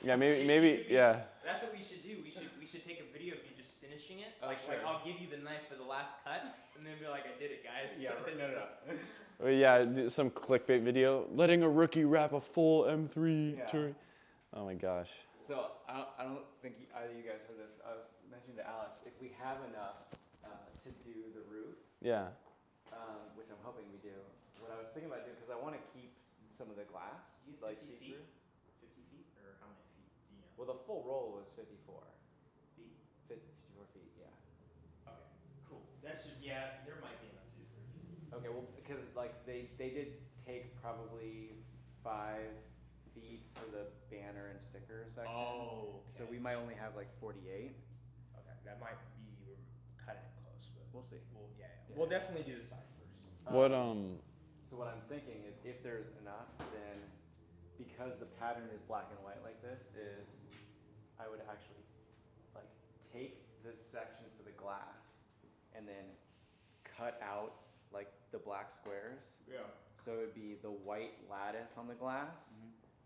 Yeah, maybe yeah. That's what we should do. We should take a video of you just finishing it. Oh, like sure. I'll give you the knife for the last cut, and then be like, I did it, guys. Yeah, no. Or yeah, do some clickbait video, letting a rookie wrap a full M3 Touring. Oh my gosh. So I don't think either of you guys heard this. I was mentioning to Alex, if we have enough to do the roof, Yeah. which I'm hoping we do, what I was thinking about doing, because I want to keep some of the glass, like 50 see-through. feet? 50 feet? Or how many feet do you know? Well, the full roll was 54. Feet? 54 feet, yeah. Okay, cool. That should, there might be enough to do the roof. Okay, well, because like they did take probably 5 feet for the banner and sticker section. Oh, So we might only have like 48. Okay, that might be, we're cutting it close, but We'll see. yeah. We'll definitely do the sides first. What So what I'm thinking is, if there's enough, then because the pattern is black and white like this, is I would actually like take the section for the glass and then cut out like the black squares. Yeah. So it'd be the white lattice on the glass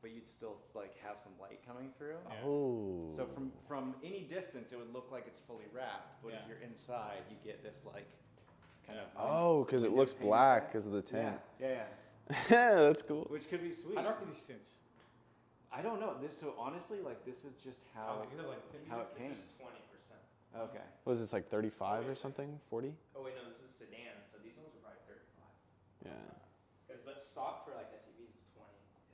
but you'd still like have some light coming through. Oh. So from any distance, it would look like it's fully wrapped, but if Yeah. you're inside, you get this like kind of. Oh, because it window looks pane black effect. because of the tint. Yeah. Yeah, that's cool. Which could be sweet. How dark are these tints? I don't know. So honestly, like this is just how Okay, these are like how it came. This is 20%. Okay. What is this, like 35 or something? 40? Oh wait, no, this is sedan, so these ones are probably 35. Yeah. But stock for like SUVs is 20.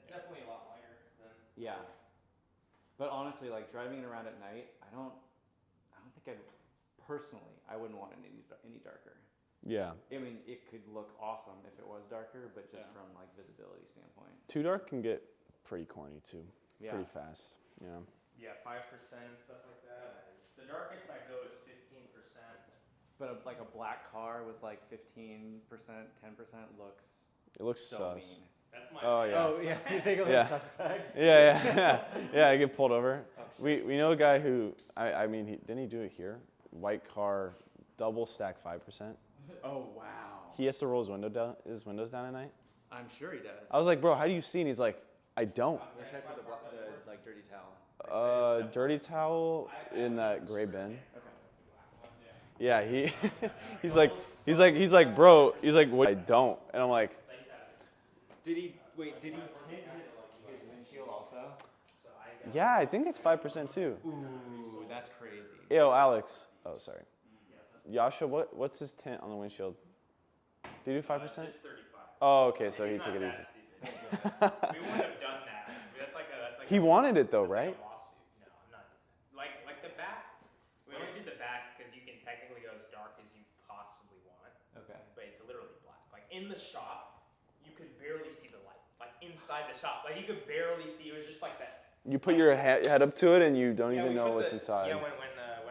Definitely a lot lighter than. Yeah. But honestly, like driving it around at night, I don't think I wouldn't want it any darker. Yeah. I mean, it could look awesome if it was darker, but just Yeah. from like visibility standpoint. Too dark can get pretty corny too. Yeah. Pretty fast. You know. Yeah, 5% and stuff like that. The darkest I go is 15%. But like a black car with like 15%, 10% looks. It looks so sus. mean. That's my. Oh yeah. Oh yeah, you think it looks Yeah. suspect? Yeah. Yeah, I get pulled over. Oh, shit. We know a guy who I mean didn't he do it here? White car, double stack 5%. Oh wow. He has to roll his windows down at night. I'm sure he does. I was like, bro, how do you see? And he's like, I don't. Where's that for the like dirty towel? Dirty towel in that gray bin. Okay. Yeah, he's like, bro, what? I don't. And I'm like, Did he tint his windshield also? yeah, I think it's 5% too. Ooh, that's crazy. Yo, Alex. Oh, sorry. Yasha, what's his tint on the windshield? Did you do 5%? It's 35. Oh, okay, so he It's took not it that easy. stupid. We wouldn't have done that. That's like He wanted it though, that's right? like a lawsuit. No, I'm not. Like the back. We only did the back because you can technically go as dark as you possibly want, Okay. but it's literally black. Like in the shop, you could barely see the light. Like inside the shop, like you could barely see. It was just like that. You put your head up to it and you don't Yeah, even we know put what's the- inside. Yeah, when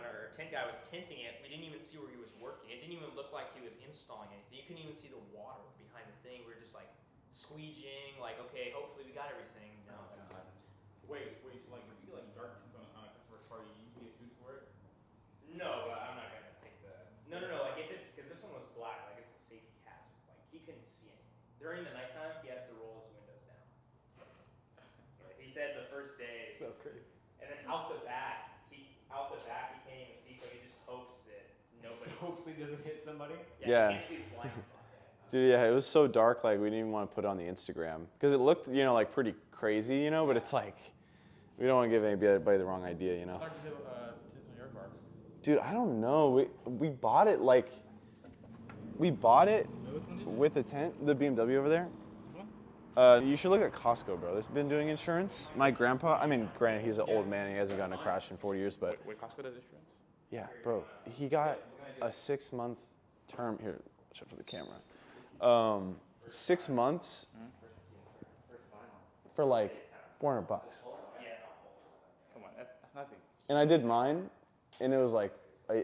our tint guy was tinting it, we didn't even see where he was working. It didn't even look like he was installing anything. You couldn't even see the water behind the thing. We were just like squeegeeing, like, okay, hopefully we got everything. No. Wait, so like if you get like dark tints on a customer's car, you get sued for it? No, but I'm not gonna take the. No. Like if it's because this one was black, like it's a safety hazard. Like he couldn't see anything during the nighttime. He has to roll his windows down. Like, he said the first day. So crazy. And then out the back, he can't even see, so he just hopes that nobody. Hopefully doesn't hit somebody. Yeah. He can't see the blind spot. Dude, yeah, it was so dark, like we didn't even want to put it on the Instagram because it looked, like pretty crazy, but it's like we don't want to give anybody the wrong idea, How dark is it tints on your car? Dude, I don't know. We bought it with a tent, the BMW over there. This one? You should look at Costco, bro. They've been doing insurance. My grandpa, I mean, granted, he's an old man. He hasn't gotten a crash in 40 years, but Wait, Costco does insurance? yeah, bro. He got a 6-month term. Here, show for the camera. 6 months for like $400. Come on, that's nothing. And I did mine, and it was like,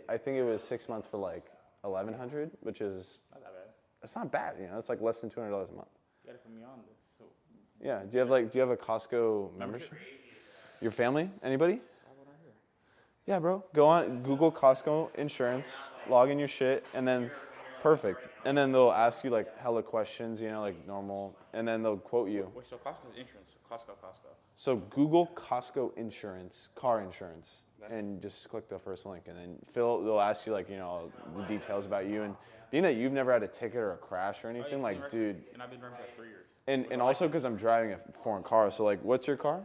I think it was 6 months for like $1,100, which is, Not that bad. it's not bad, It's like less than $200 a month. You gotta put me on this. So Yeah. Do you have a Costco membership? Your family? Anybody? Yeah, bro. Go on Google Costco insurance, log in your shit, and then perfect. And then they'll ask you like hella questions, like normal, and then they'll quote you. wait, so Costco's insurance. Costco. So Google Costco insurance, car insurance, and just click the first link, and then they'll ask you like the details about you, and being that you've never had a ticket or a crash or anything, like dude. And I've been driving for like 3 years. And also because I'm driving a foreign car, so like, what's your car?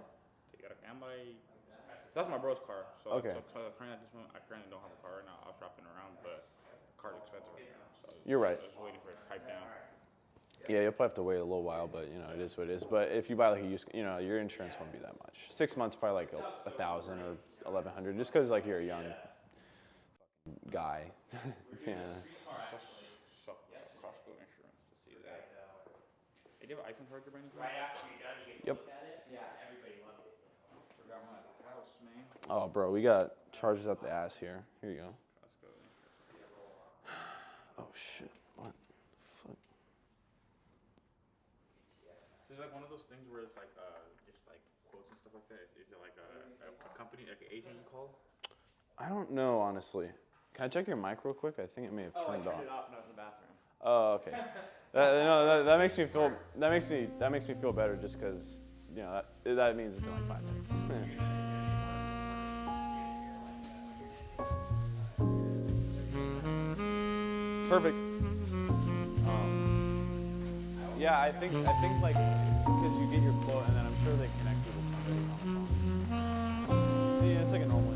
That's my bro's car. So, Okay. So currently at this moment, I currently don't have a car right now. I was shopping around, but the car's expensive right now. So You're right. I was waiting for it to pipe down. Yeah, you'll probably have to wait a little while, but it is what it is. But if you buy like a used, your insurance won't be that much. 6 months probably like $1,000 or $1,100, just because like you're a young guy. Yeah. So Costco insurance. Let's see that. Hey, do you have an iPhone charger by any chance? Right after you're done, you get to Yep. look at it. Yeah, everybody loved it. Forgot my house, man. Oh, bro, we got charges up the ass here. Here you go. Costco insurance. Oh shit. What? Fuck. So it's like one of those things where it's like just like quotes and stuff like that. Is it like a company, like an agent you call? I don't know, honestly. Can I check your mic real quick? I think it may have Oh, I turned turned off. it off when I was in the bathroom. Oh, okay. That makes me feel. That makes me feel better, just because you know, that means it's been like 5 minutes. Perfect. Yeah, I think like because you get your quote and then I'm sure they connect you with somebody on the phone. Yeah, it's like a normal